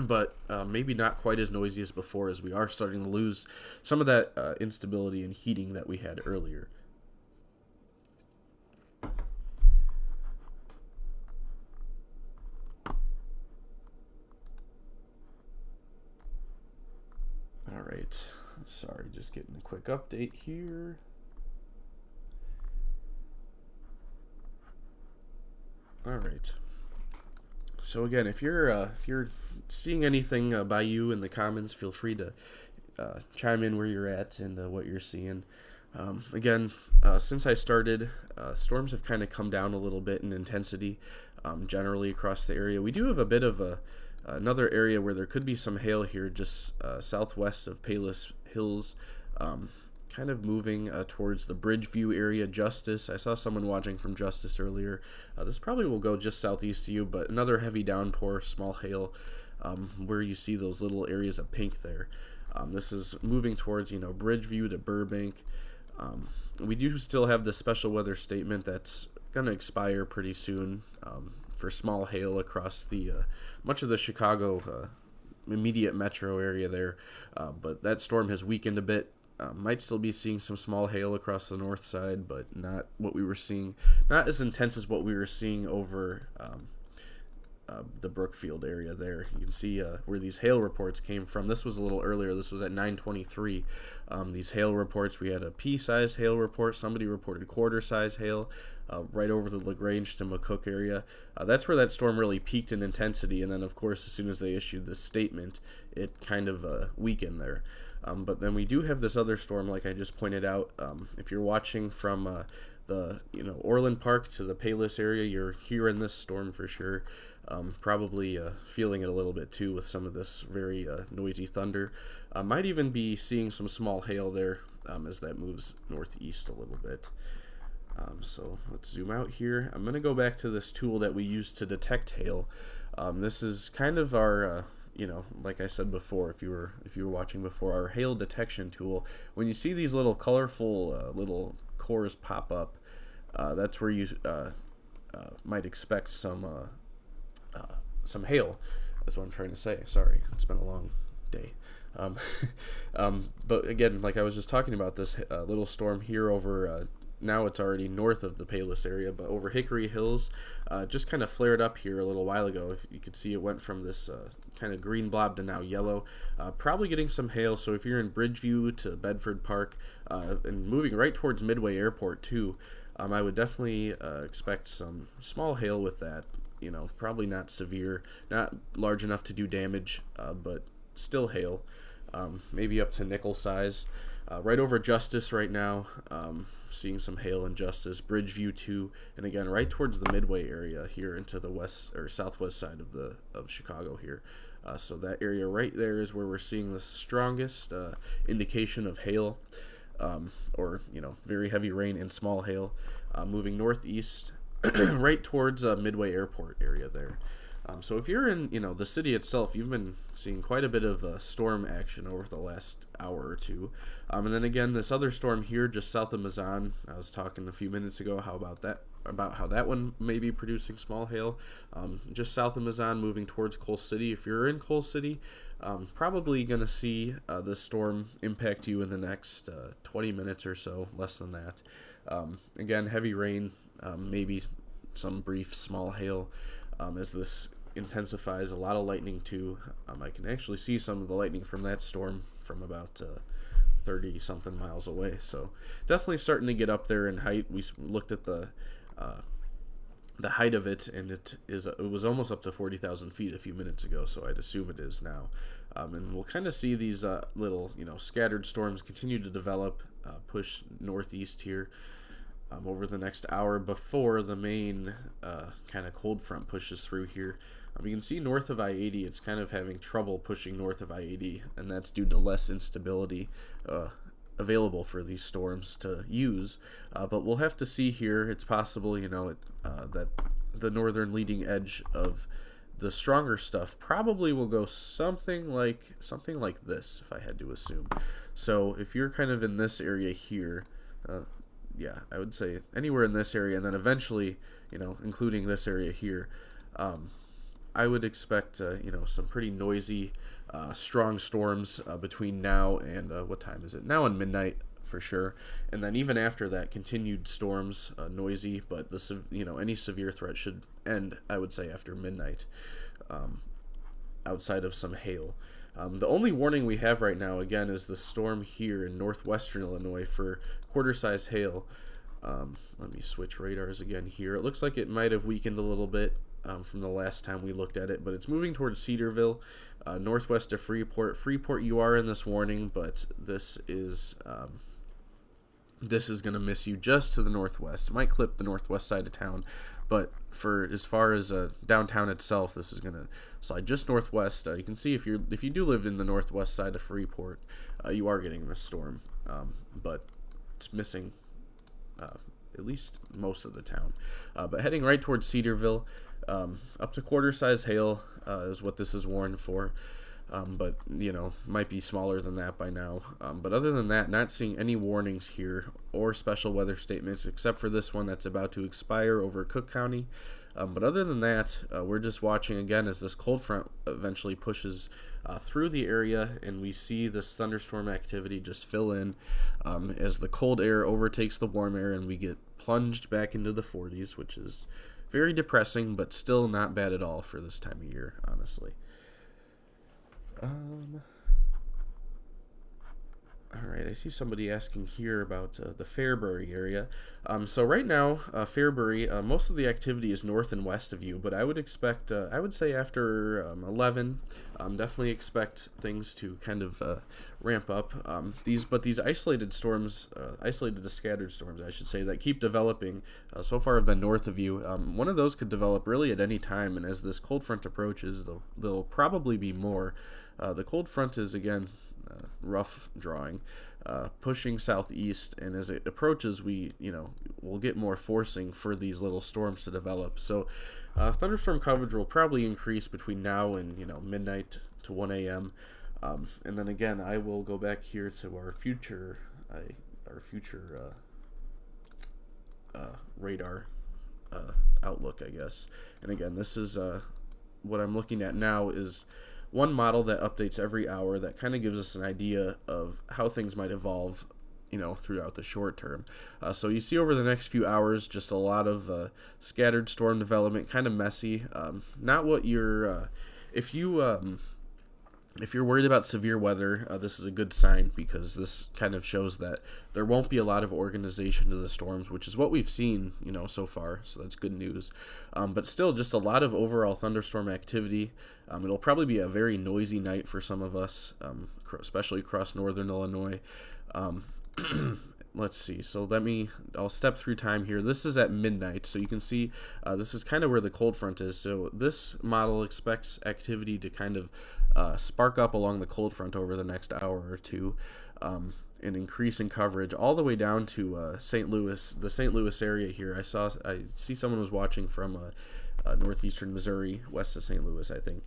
Speaker 1: But maybe not quite as noisy as before, as we are starting to lose some of that instability and heating that we had earlier. All right, sorry, just getting a quick update here. All right. So again, if you're seeing anything by you in the comments, feel free to chime in where you're at and what you're seeing. Again, since I started, storms have kind of come down a little bit in intensity generally across the area. We do have a bit of another area where there could be some hail here just southwest of Palos Hills, kind of moving towards the Bridgeview area, Justice. I saw someone watching from Justice earlier. This probably will go just southeast of you, but another heavy downpour, small hail, where you see those little areas of pink there. This is moving towards, Bridgeview to Burbank. We do still have this special weather statement that's going to expire pretty soon for small hail across the much of the Chicago immediate metro area there, but that storm has weakened a bit. Might still be seeing some small hail across the north side, but not what we were seeing, not as intense as what we were seeing over the Brookfield area there. You can see where these hail reports came from. This was a little earlier. This was at 9:23. These hail reports, we had a pea-sized hail report. Somebody reported quarter-size hail right over the LaGrange to McCook area. That's where that storm really peaked in intensity, and then, of course, as soon as they issued this statement, it kind of weakened there. But then we do have this other storm, like I just pointed out. If you're watching from the Orland Park to the Palos area, you're hearing this storm for sure. Probably feeling it a little bit too with some of this very noisy thunder. Might even be seeing some small hail there as that moves northeast a little bit. So let's zoom out here. I'm going to go back to this tool that we use to detect hail. This is kind of our like I said before, if you were watching before, our hail detection tool. When you see these little colorful little cores pop up, that's where you might expect some hail. That's what I'm trying to say. Sorry, it's been a long day. But again, like I was just talking about, this little storm here over. Now it's already north of the Palos area, but over Hickory Hills, just kind of flared up here a little while ago. If you could see, it went from this kind of green blob to now yellow. Probably getting some hail, so if you're in Bridgeview to Bedford Park, and moving right towards Midway Airport too, I would definitely expect some small hail with that. Probably not severe, not large enough to do damage, but still hail. Maybe up to nickel size. Right over Justice right now, seeing some hail in Justice, Bridgeview too, and again right towards the Midway area here into the west or southwest side of Chicago here. So that area right there is where we're seeing the strongest indication of hail, or very heavy rain and small hail, moving northeast right towards Midway Airport area there. So if you're in, the city itself, you've been seeing quite a bit of storm action over the last hour or two. And then again, this other storm here just south of Mazan, I was talking a few minutes ago about how that one may be producing small hail. Just south of Mazan, moving towards Coal City. If you're in Coal City, probably going to see this storm impact you in the next 20 minutes or so, less than that. Again, heavy rain, maybe some brief small hail. As this intensifies, a lot of lightning too. I can actually see some of the lightning from that storm from about 30 something miles away, so definitely starting to get up there in height. We looked at the height of it, and it was almost up to 40,000 feet a few minutes ago, so I'd assume it is now. And we'll kind of see these little scattered storms continue to develop, push northeast here over the next hour before the main kind of cold front pushes through here. You can see north of I-80, it's kind of having trouble pushing north of I-80, and that's due to less instability available for these storms to use. But we'll have to see here. It's possible, that the northern leading edge of the stronger stuff probably will go something like this, if I had to assume. So if you're kind of in this area here, yeah, I would say anywhere in this area, and then eventually, including this area here, I would expect, some pretty noisy, strong storms between now and, what time is it? Now and midnight, for sure. And then even after that, continued storms, noisy, but any severe threat should end, I would say, after midnight, outside of some hail. The only warning we have right now, again, is the storm here in northwestern Illinois for quarter-size hail. Let me switch radars again here. It looks like it might have weakened a little bit from the last time we looked at it, but it's moving towards Cedarville, northwest of Freeport. Freeport, you are in this warning, but this is going to miss you just to the northwest. It might clip the northwest side of town, but for as far as downtown itself, this is going to slide just northwest. You can see if you do live in the northwest side of Freeport, you are getting this storm, but it's missing at least most of the town. But heading right towards Cedarville, up to quarter-size hail is what this is warned for. But, might be smaller than that by now. But other than that, not seeing any warnings here or special weather statements except for this one that's about to expire over Cook County. But other than that, we're just watching again as this cold front eventually pushes through the area, and we see this thunderstorm activity just fill in as the cold air overtakes the warm air, and we get plunged back into the 40s, which is very depressing, but still not bad at all for this time of year, honestly. All right, I see somebody asking here about the Fairbury area. So right now, Fairbury, most of the activity is north and west of you, but I would expect, I would say after 11, definitely expect things to kind of ramp up. These isolated storms, isolated to scattered storms, I should say, that keep developing, so far have been north of you. One of those could develop really at any time, and as this cold front approaches, there'll probably be more. The cold front is, again, rough drawing, pushing southeast, and as it approaches, we'll get more forcing for these little storms to develop. So thunderstorm coverage will probably increase between now and midnight to 1 a.m. And then again, I will go back here to our future radar outlook, I guess. And again, this is what I'm looking at now is one model that updates every hour that kind of gives us an idea of how things might evolve, throughout the short term. So you see over the next few hours just a lot of scattered storm development, kind of messy. Not what you're, if you're worried about severe weather, this is a good sign, because this kind of shows that there won't be a lot of organization to the storms, which is what we've seen, so far. So that's good news. But still, just a lot of overall thunderstorm activity. It'll probably be a very noisy night for some of us, especially across northern Illinois. Let's see. So I'll step through time here. This is at midnight, so you can see this is kind of where the cold front is. So this model expects activity to kind of spark up along the cold front over the next hour or two, and increase in coverage all the way down to St. Louis, the St. Louis area here. I see someone was watching from northeastern Missouri, west of St. Louis, I think.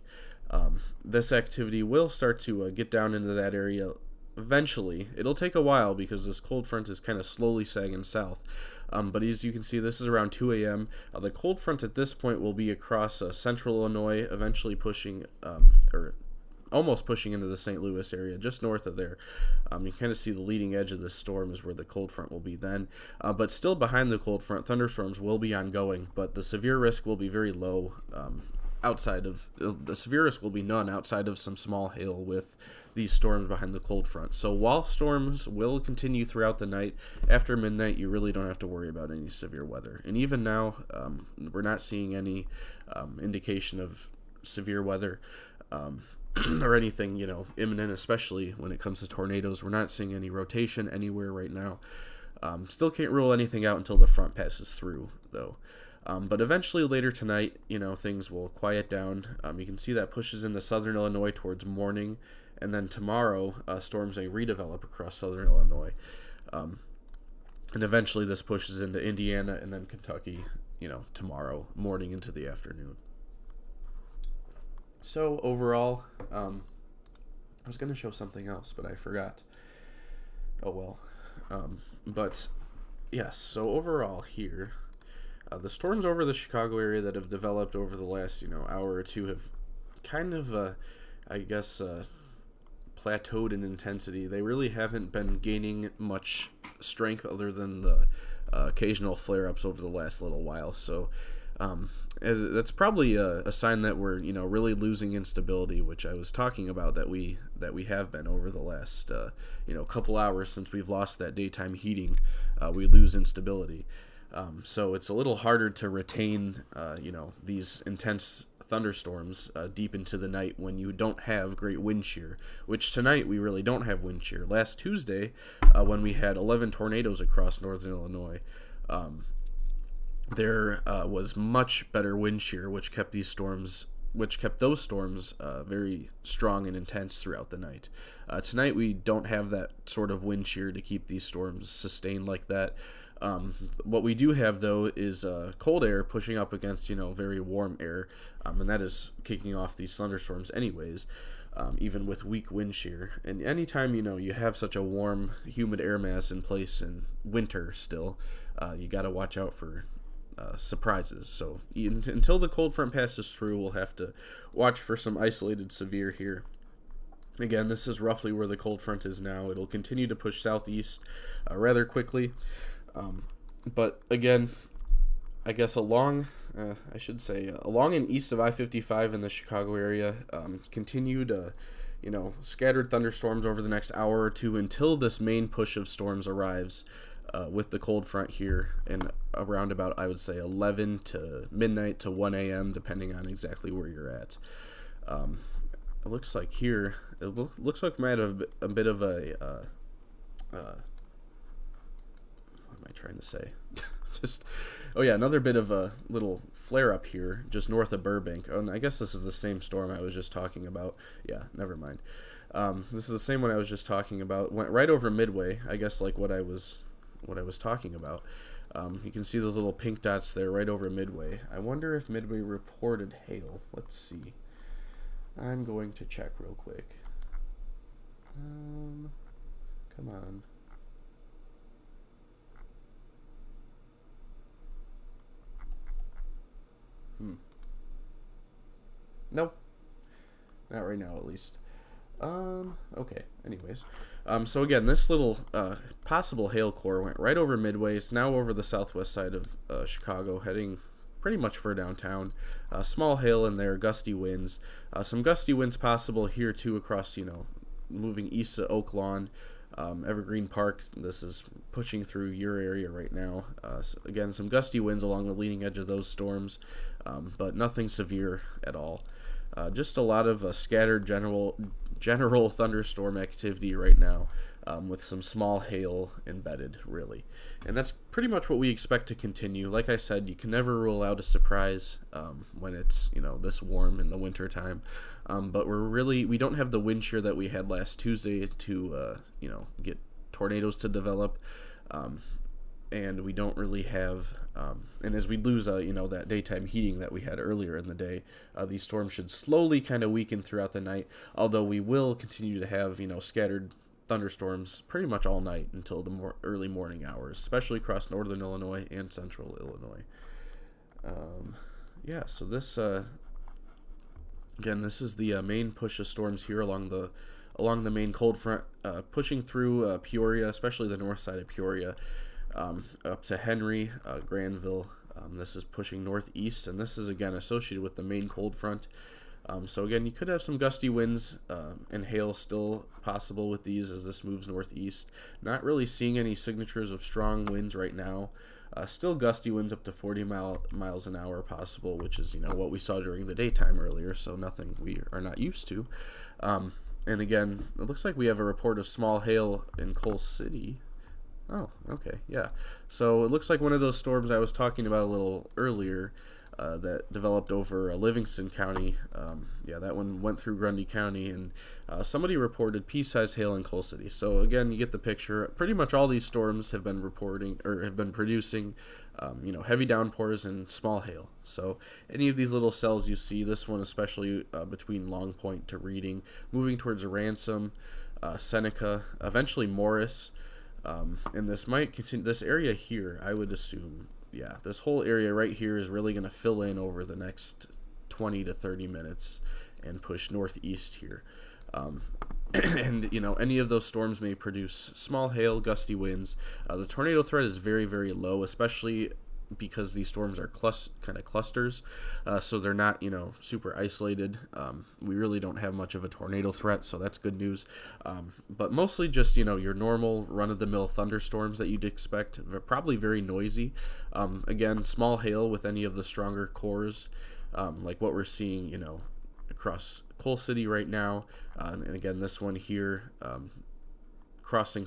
Speaker 1: This activity will start to get down into that area eventually. It'll take a while because this cold front is kind of slowly sagging south. But as you can see, this is around 2 a.m. The cold front at this point will be across central Illinois, eventually pushing, or almost pushing into the St. Louis area, just north of there. You kind of see the leading edge of this storm is where the cold front will be then. But still behind the cold front, thunderstorms will be ongoing, but the severe risk will be very low. The severe risk will be none outside of some small hail with these storms behind the cold front. So while storms will continue throughout the night, after midnight, you really don't have to worry about any severe weather. And even now, we're not seeing any indication of severe weather or anything, imminent, especially when it comes to tornadoes. We're not seeing any rotation anywhere right now. Still can't rule anything out until the front passes through, though. But eventually later tonight, things will quiet down. You can see that pushes into southern Illinois towards morning, and then tomorrow, storms may redevelop across southern Illinois. And eventually this pushes into Indiana and then Kentucky, tomorrow morning into the afternoon. So overall, I was going to show something else, but I forgot. Oh well. But yes, so overall here, the storms over the Chicago area that have developed over the last, hour or two have kind of, plateaued in intensity. They really haven't been gaining much strength other than the occasional flare-ups over the last little while. So that's probably a sign that we're, really losing instability, which I was talking about that we have been over the last, couple hours since we've lost that daytime heating. We lose instability. So it's a little harder to retain, these intense thunderstorms deep into the night when you don't have great wind shear, which tonight we really don't have wind shear. Last Tuesday, when we had 11 tornadoes across northern Illinois, there was much better wind shear, which kept those storms very strong and intense throughout the night. Tonight we don't have that sort of wind shear to keep these storms sustained like that. What we do have, though, is cold air pushing up against, very warm air, and that is kicking off these thunderstorms anyways, even with weak wind shear. And anytime, you have such a warm, humid air mass in place in winter still, you got to watch out for surprises. So until the cold front passes through, we'll have to watch for some isolated severe here. Again, this is roughly where the cold front is now. It'll continue to push southeast rather quickly. But again, I guess along and east of I-55 in the Chicago area, continued, scattered thunderstorms over the next hour or two until this main push of storms arrives with the cold front here and around about, I would say, 11 to midnight to 1 a.m., depending on exactly where you're at. It looks like here, looks like we might have a bit of a, what am I trying to say? Another bit of a little flare up here, just north of Burbank. Oh, and I guess this is the same storm I was just talking about. Yeah, never mind. This is the same one I was just talking about. Went right over Midway, I guess, like what I was talking about. You can see those little pink dots there right over Midway. I wonder if Midway reported hail. Let's see. I'm going to check real quick. Come on. Nope. Not right now, at least. Okay. Anyways. So again, this little possible hail core went right over Midway. It's now over the southwest side of Chicago, heading pretty much for downtown. Small hail in there, gusty winds. Some gusty winds possible here too across, moving east to Oak Lawn, Evergreen Park. This is pushing through your area right now. So again, some gusty winds along the leading edge of those storms, but nothing severe at all. Just a lot of scattered general thunderstorm activity right now, with some small hail embedded, really. And that's pretty much what we expect to continue. Like I said, you can never rule out a surprise when it's, this warm in the winter time. But we don't have the wind shear that we had last Tuesday to, get tornadoes to develop. And we don't really have, and as we lose, that daytime heating that we had earlier in the day, these storms should slowly kind of weaken throughout the night, although we will continue to have, scattered thunderstorms pretty much all night until the early morning hours, especially across northern Illinois and central Illinois. So this, again, this is the main push of storms here along the main cold front, pushing through Peoria, especially the north side of Peoria, up to Henry, Granville. This is pushing northeast, and this is again associated with the main cold front. So again, you could have some gusty winds and hail still possible with these as this moves northeast. Not really seeing any signatures of strong winds right now. Still gusty winds up to 40 miles an hour possible, which is what we saw during the daytime earlier, so nothing we are not used to. And again, it looks like we have a report of small hail in Coal City. Oh, okay, yeah. So it looks like one of those storms I was talking about a little earlier that developed over Livingston County. That one went through Grundy County, and somebody reported pea-sized hail in Coal City. So again, you get the picture. Pretty much all these storms have been producing, heavy downpours and small hail. So any of these little cells you see, this one especially between Long Point to Reading, moving towards Ransom, Seneca, eventually Morris. And this might continue. This area here, I would assume, this whole area right here is really going to fill in over the next 20 to 30 minutes and push northeast here. And any of those storms may produce small hail, gusty winds. The tornado threat is very, very low, especially because these storms are kind of clusters, so they're not super isolated. We really don't have much of a tornado threat, so that's good news. But mostly just your normal run-of-the-mill thunderstorms that you'd expect. They're probably very noisy. Again, small hail with any of the stronger cores, like what we're seeing across Coal City right now, and again this one here. Crossing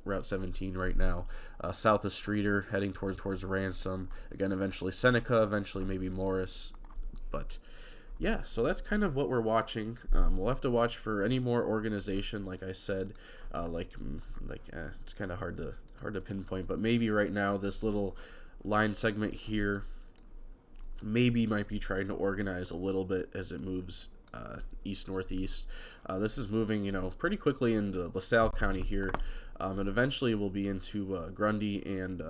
Speaker 1: Route 17 right now, south of Streeter, heading towards Ransom. Again, eventually Seneca, eventually maybe Morris. But yeah, so that's kind of what we're watching. We'll have to watch for any more organization, like I said. It's kind of hard to pinpoint, but maybe right now this little line segment here maybe might be trying to organize a little bit as it moves east-northeast. This is moving, pretty quickly into LaSalle County here, and eventually we'll be into Grundy and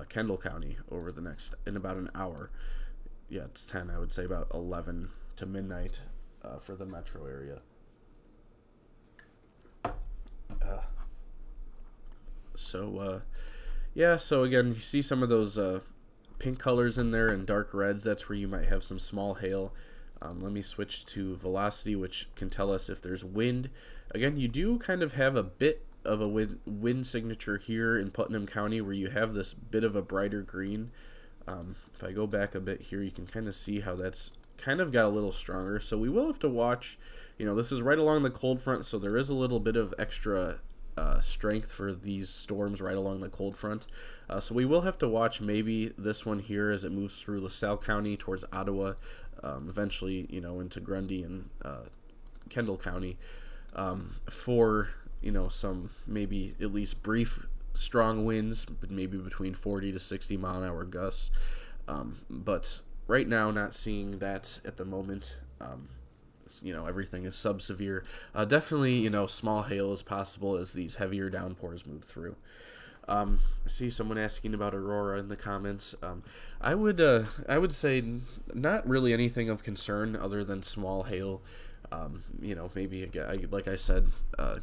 Speaker 1: Kendall County over the next, in about an hour. Yeah, it's 10, I would say about 11 to midnight for the metro area. Yeah, so again, you see some of those pink colors in there and dark reds. That's where you might have some small hail. Let me switch to velocity, which can tell us if there's wind. Again, you do kind of have a bit of a wind signature here in Putnam County where you have this bit of a brighter green. If I go back a bit here, you can kind of see how that's kind of got a little stronger. So we will have to watch. This is right along the cold front, so there is a little bit of extra strength for these storms right along the cold front. So we will have to watch maybe this one here as it moves through LaSalle County towards Ottawa, eventually, into Grundy and Kendall County, for, some maybe at least brief strong winds, but maybe between 40 to 60 mile an hour gusts. But right now, not seeing that at the moment. Everything is sub-severe. Definitely, small hail is possible as these heavier downpours move through. I see someone asking about Aurora in the comments. I would say not really anything of concern other than small hail. Maybe, like I said,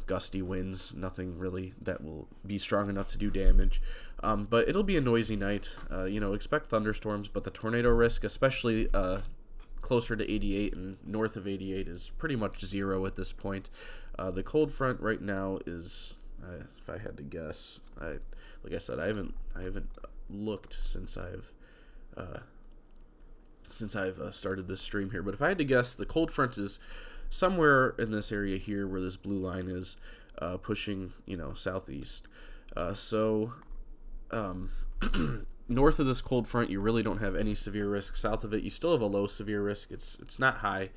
Speaker 1: gusty winds, nothing really that will be strong enough to do damage. But it'll be a noisy night. Expect thunderstorms, but the tornado risk, especially closer to 88 and north of 88, is pretty much zero at this point. The cold front right now is, if I had to guess, like I said, I haven't looked since I've started this stream here. But if I had to guess, the cold front is somewhere in this area here where this blue line is, pushing southeast. North of this cold front, you really don't have any severe risk. South of it, you still have a low severe risk. It's not high,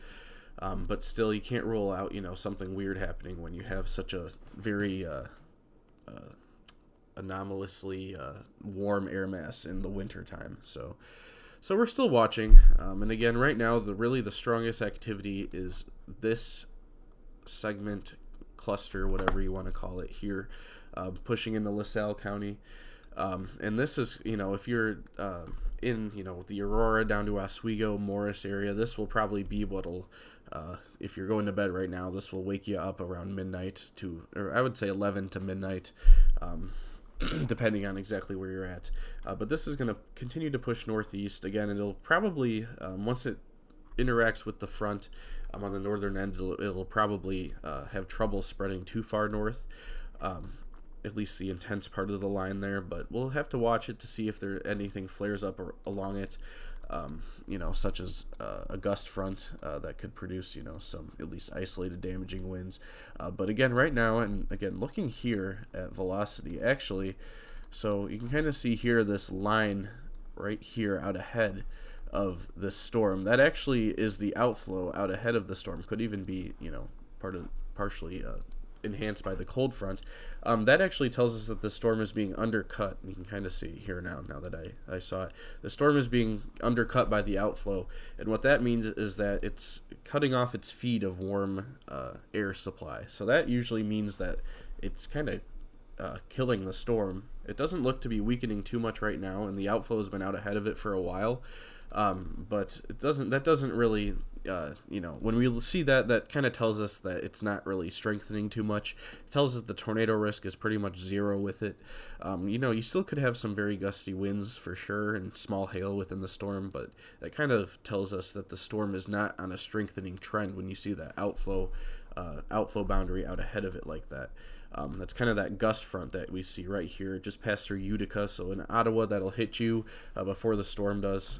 Speaker 1: but still, you can't rule out something weird happening when you have such a very anomalously warm air mass in the winter time. So we're still watching. And again, right now, the strongest activity is this segment, cluster, whatever you want to call it here, pushing into LaSalle County. And this is, if you're in, the Aurora down to Oswego, Morris area, this will probably be what'll, if you're going to bed right now, this will wake you up around midnight or I would say 11 to midnight, depending on exactly where you're at. But this is going to continue to push northeast. Again, it'll probably, once it interacts with the front on the northern end, it'll probably have trouble spreading too far north. At least the intense part of the line there, but we'll have to watch it to see if anything flares up along it, such as a gust front that could produce, some at least isolated damaging winds. But again, right now, and again, looking here at velocity, actually, so you can kind of see here this line right here out ahead of this storm. That actually is the outflow out ahead of the storm. Could even be, partially enhanced by the cold front. That actually tells us that the storm is being undercut. You can kind of see here now that I saw it. The storm is being undercut by the outflow, and what that means is that it's cutting off its feed of warm air supply. So that usually means that it's kind of killing the storm. It doesn't look to be weakening too much right now, and the outflow has been out ahead of it for a while. But that doesn't really, when we see that kind of tells us that it's not really strengthening too much. It tells us the tornado risk is pretty much zero with it. You still could have some very gusty winds for sure and small hail within the storm, but that kind of tells us that the storm is not on a strengthening trend when you see that outflow boundary out ahead of it like that. That's kind of that gust front that we see right here. It just passed through Utica, so in Ottawa that'll hit you before the storm does.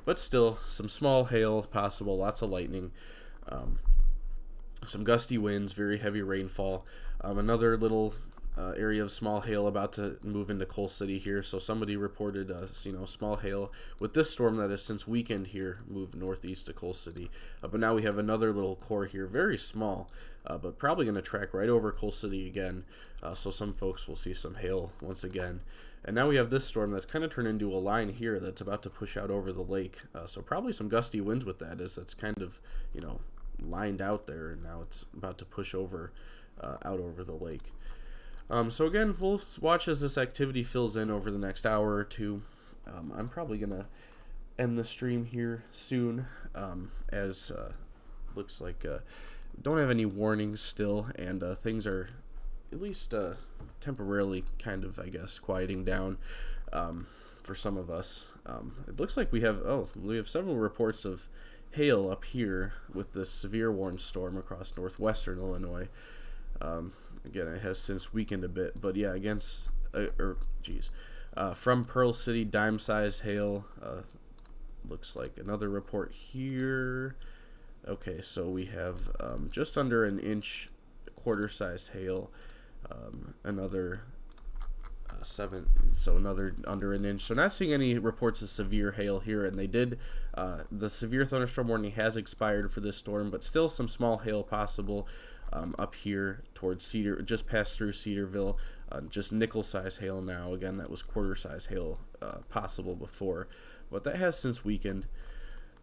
Speaker 1: But still, some small hail possible, lots of lightning, some gusty winds, very heavy rainfall. Another little area of small hail about to move into Coal City here. So somebody reported, small hail with this storm that has since weekend here moved northeast to Coal City. But now we have another little core here, very small, but probably going to track right over Coal City again. So some folks will see some hail once again. And now we have this storm that's kind of turned into a line here that's about to push out over the lake. So probably some gusty winds with that, as that's kind of, lined out there, and now it's about to push over out over the lake. So again, we'll watch as this activity fills in over the next hour or two. I'm probably gonna end the stream here soon, as looks like don't have any warnings still, and things are at least temporarily kind of, I guess, quieting down for some of us. It looks like we have several reports of hail up here with this severe warned storm across northwestern Illinois. Again, it has since weakened a bit, but yeah, from Pearl City, dime-sized hail. Looks like another report here. Okay, so we have just under an inch, quarter-sized hail. Another another under an inch. So not seeing any reports of severe hail here, and the severe thunderstorm warning has expired for this storm, but still some small hail possible up here towards Cedar, just past through Cedarville. Just nickel-size hail now. Again, that was quarter-size hail possible before, but that has since weakened.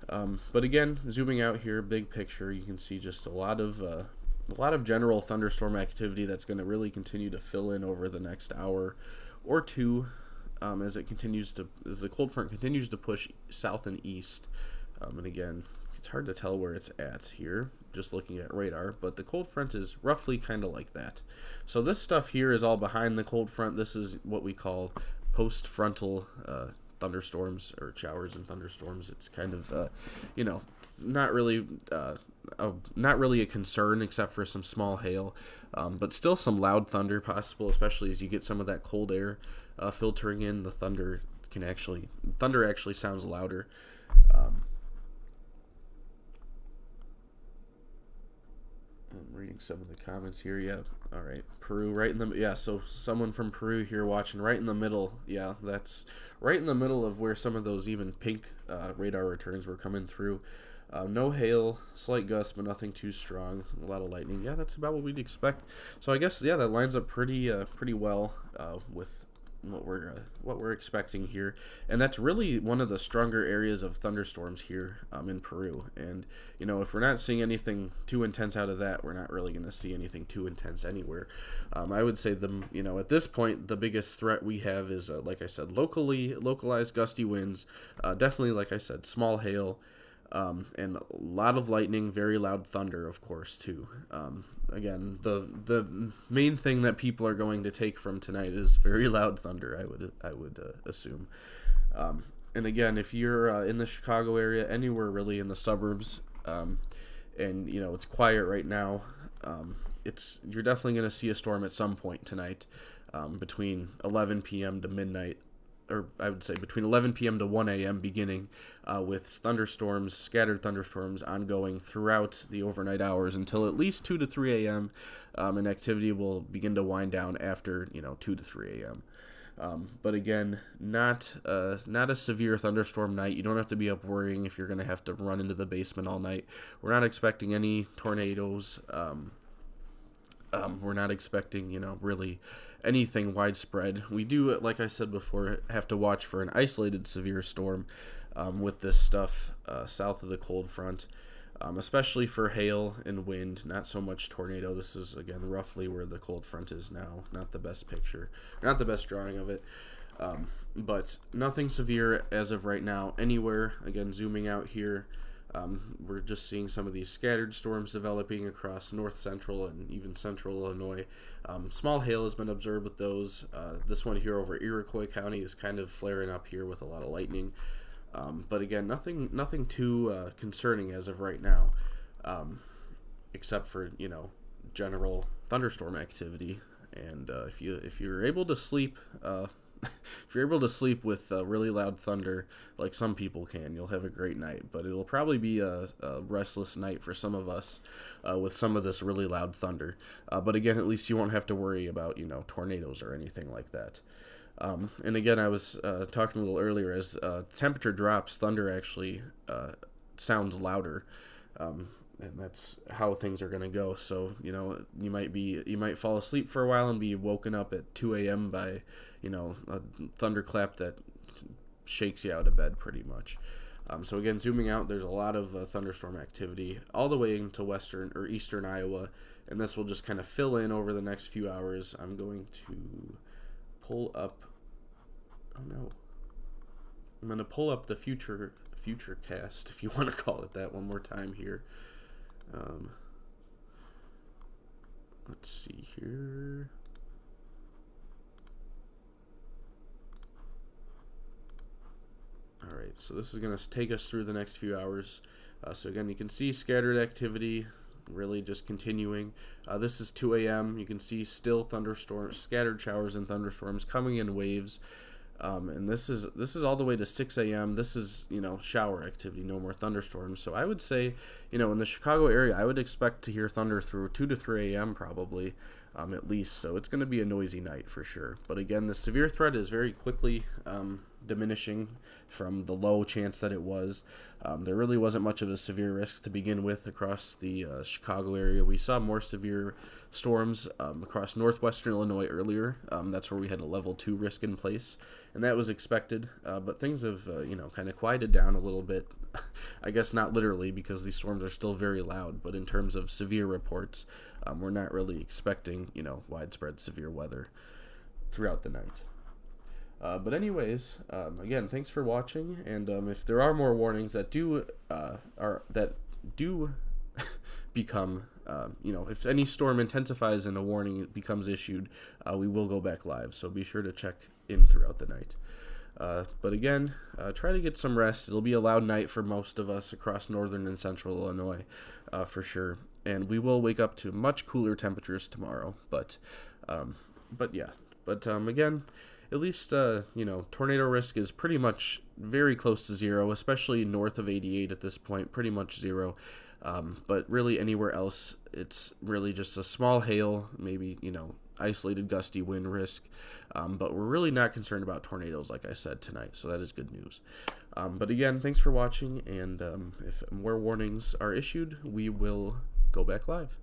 Speaker 1: But again, zooming out here, big picture, you can see just a lot of general thunderstorm activity that's going to really continue to fill in over the next hour or two, as the cold front continues to push south and east. And again, it's hard to tell where it's at here, just looking at radar, but the cold front is roughly kind of like that. So this stuff here is all behind the cold front. This is what we call post-frontal thunderstorms, or showers and thunderstorms. It's kind of, not really a concern except for some small hail, but still some loud thunder possible, especially as you get some of that cold air filtering in. The thunder actually sounds louder. I'm reading some of the comments here. Yeah, all right. Peru, right in the so someone from Peru here watching, right in the middle. Yeah, that's right in the middle of where some of those even pink radar returns were coming through. No hail, slight gusts, but nothing too strong. A lot of lightning. Yeah, that's about what we'd expect. So I guess that lines up pretty well with what we're expecting here, and that's really one of the stronger areas of thunderstorms here in Peru. And if we're not seeing anything too intense out of that, we're not really going to see anything too intense anywhere. I would say at this point, the biggest threat we have is like I said, localized gusty winds, definitely, like I said, small hail, and a lot of lightning, very loud thunder, of course, too. Again, the main thing that people are going to take from tonight is very loud thunder, I would assume. And again, if you're in the Chicago area, anywhere really in the suburbs, and it's quiet right now, you're definitely going to see a storm at some point tonight, between 11 p.m. to midnight. Or I would say between 11 p.m. to 1 a.m. beginning, with scattered thunderstorms ongoing throughout the overnight hours until at least 2 to 3 a.m., and activity will begin to wind down after 2 to 3 a.m. But again, not a severe thunderstorm night. You don't have to be up worrying if you're going to have to run into the basement all night. We're not expecting any tornadoes. We're not expecting, really anything widespread. We do, like I said before, have to watch for an isolated severe storm with this stuff south of the cold front, especially for hail and wind, not so much tornado. This is, again, roughly where the cold front is now. Not the best picture, not the best drawing of it, but nothing severe as of right now anywhere. Again, zooming out here, we're just seeing some of these scattered storms developing across north central and even central Illinois. Small hail has been observed with those. This one here over Iroquois County is kind of flaring up here with a lot of lightning. But again, nothing too concerning as of right now, except for general thunderstorm activity. And if you're able to sleep. If you're able to sleep with really loud thunder, like some people can, you'll have a great night. But it'll probably be a restless night for some of us with some of this really loud thunder. But again, at least you won't have to worry about tornadoes or anything like that. And again, I was talking a little earlier, as temperature drops, thunder actually sounds louder. And that's how things are going to go. So, you might fall asleep for a while and be woken up at 2 a.m. by, a thunderclap that shakes you out of bed pretty much. So again, zooming out, there's a lot of thunderstorm activity all the way into western or eastern Iowa, and this will just kind of fill in over the next few hours. I'm going to pull up. Oh no. I'm going to pull up the future cast, if you want to call it that, one more time here. Let's see here. All right, so this is going to take us through the next few hours. So again, you can see scattered activity really just continuing. This is 2 a.m. You can see still thunderstorms, scattered showers and thunderstorms coming in waves. And this is all the way to 6 a.m. This is, shower activity, no more thunderstorms. So I would say, in the Chicago area, I would expect to hear thunder through 2 to 3 a.m. probably, at least. So it's going to be a noisy night for sure. But again, the severe threat is very quickly diminishing from the low chance that it was. There really wasn't much of a severe risk to begin with across the Chicago area. We saw more severe storms across northwestern Illinois earlier. That's where we had a level 2 risk in place, and that was expected. But things have, kind of quieted down a little bit. I guess not literally, because these storms are still very loud, but in terms of severe reports, we're not really expecting, widespread severe weather throughout the night. But anyways, again, thanks for watching, and if there are more warnings that do become, if any storm intensifies and a warning becomes issued, we will go back live, so be sure to check in throughout the night. But again, try to get some rest. It'll be a loud night for most of us across northern and central Illinois, for sure, and we will wake up to much cooler temperatures tomorrow, but again, at least, tornado risk is pretty much very close to zero, especially north of 88 at this point, pretty much zero. But really anywhere else, it's really just a small hail, maybe, isolated gusty wind risk. But we're really not concerned about tornadoes, like I said tonight, so that is good news. But again, thanks for watching, and if more warnings are issued, we will go back live.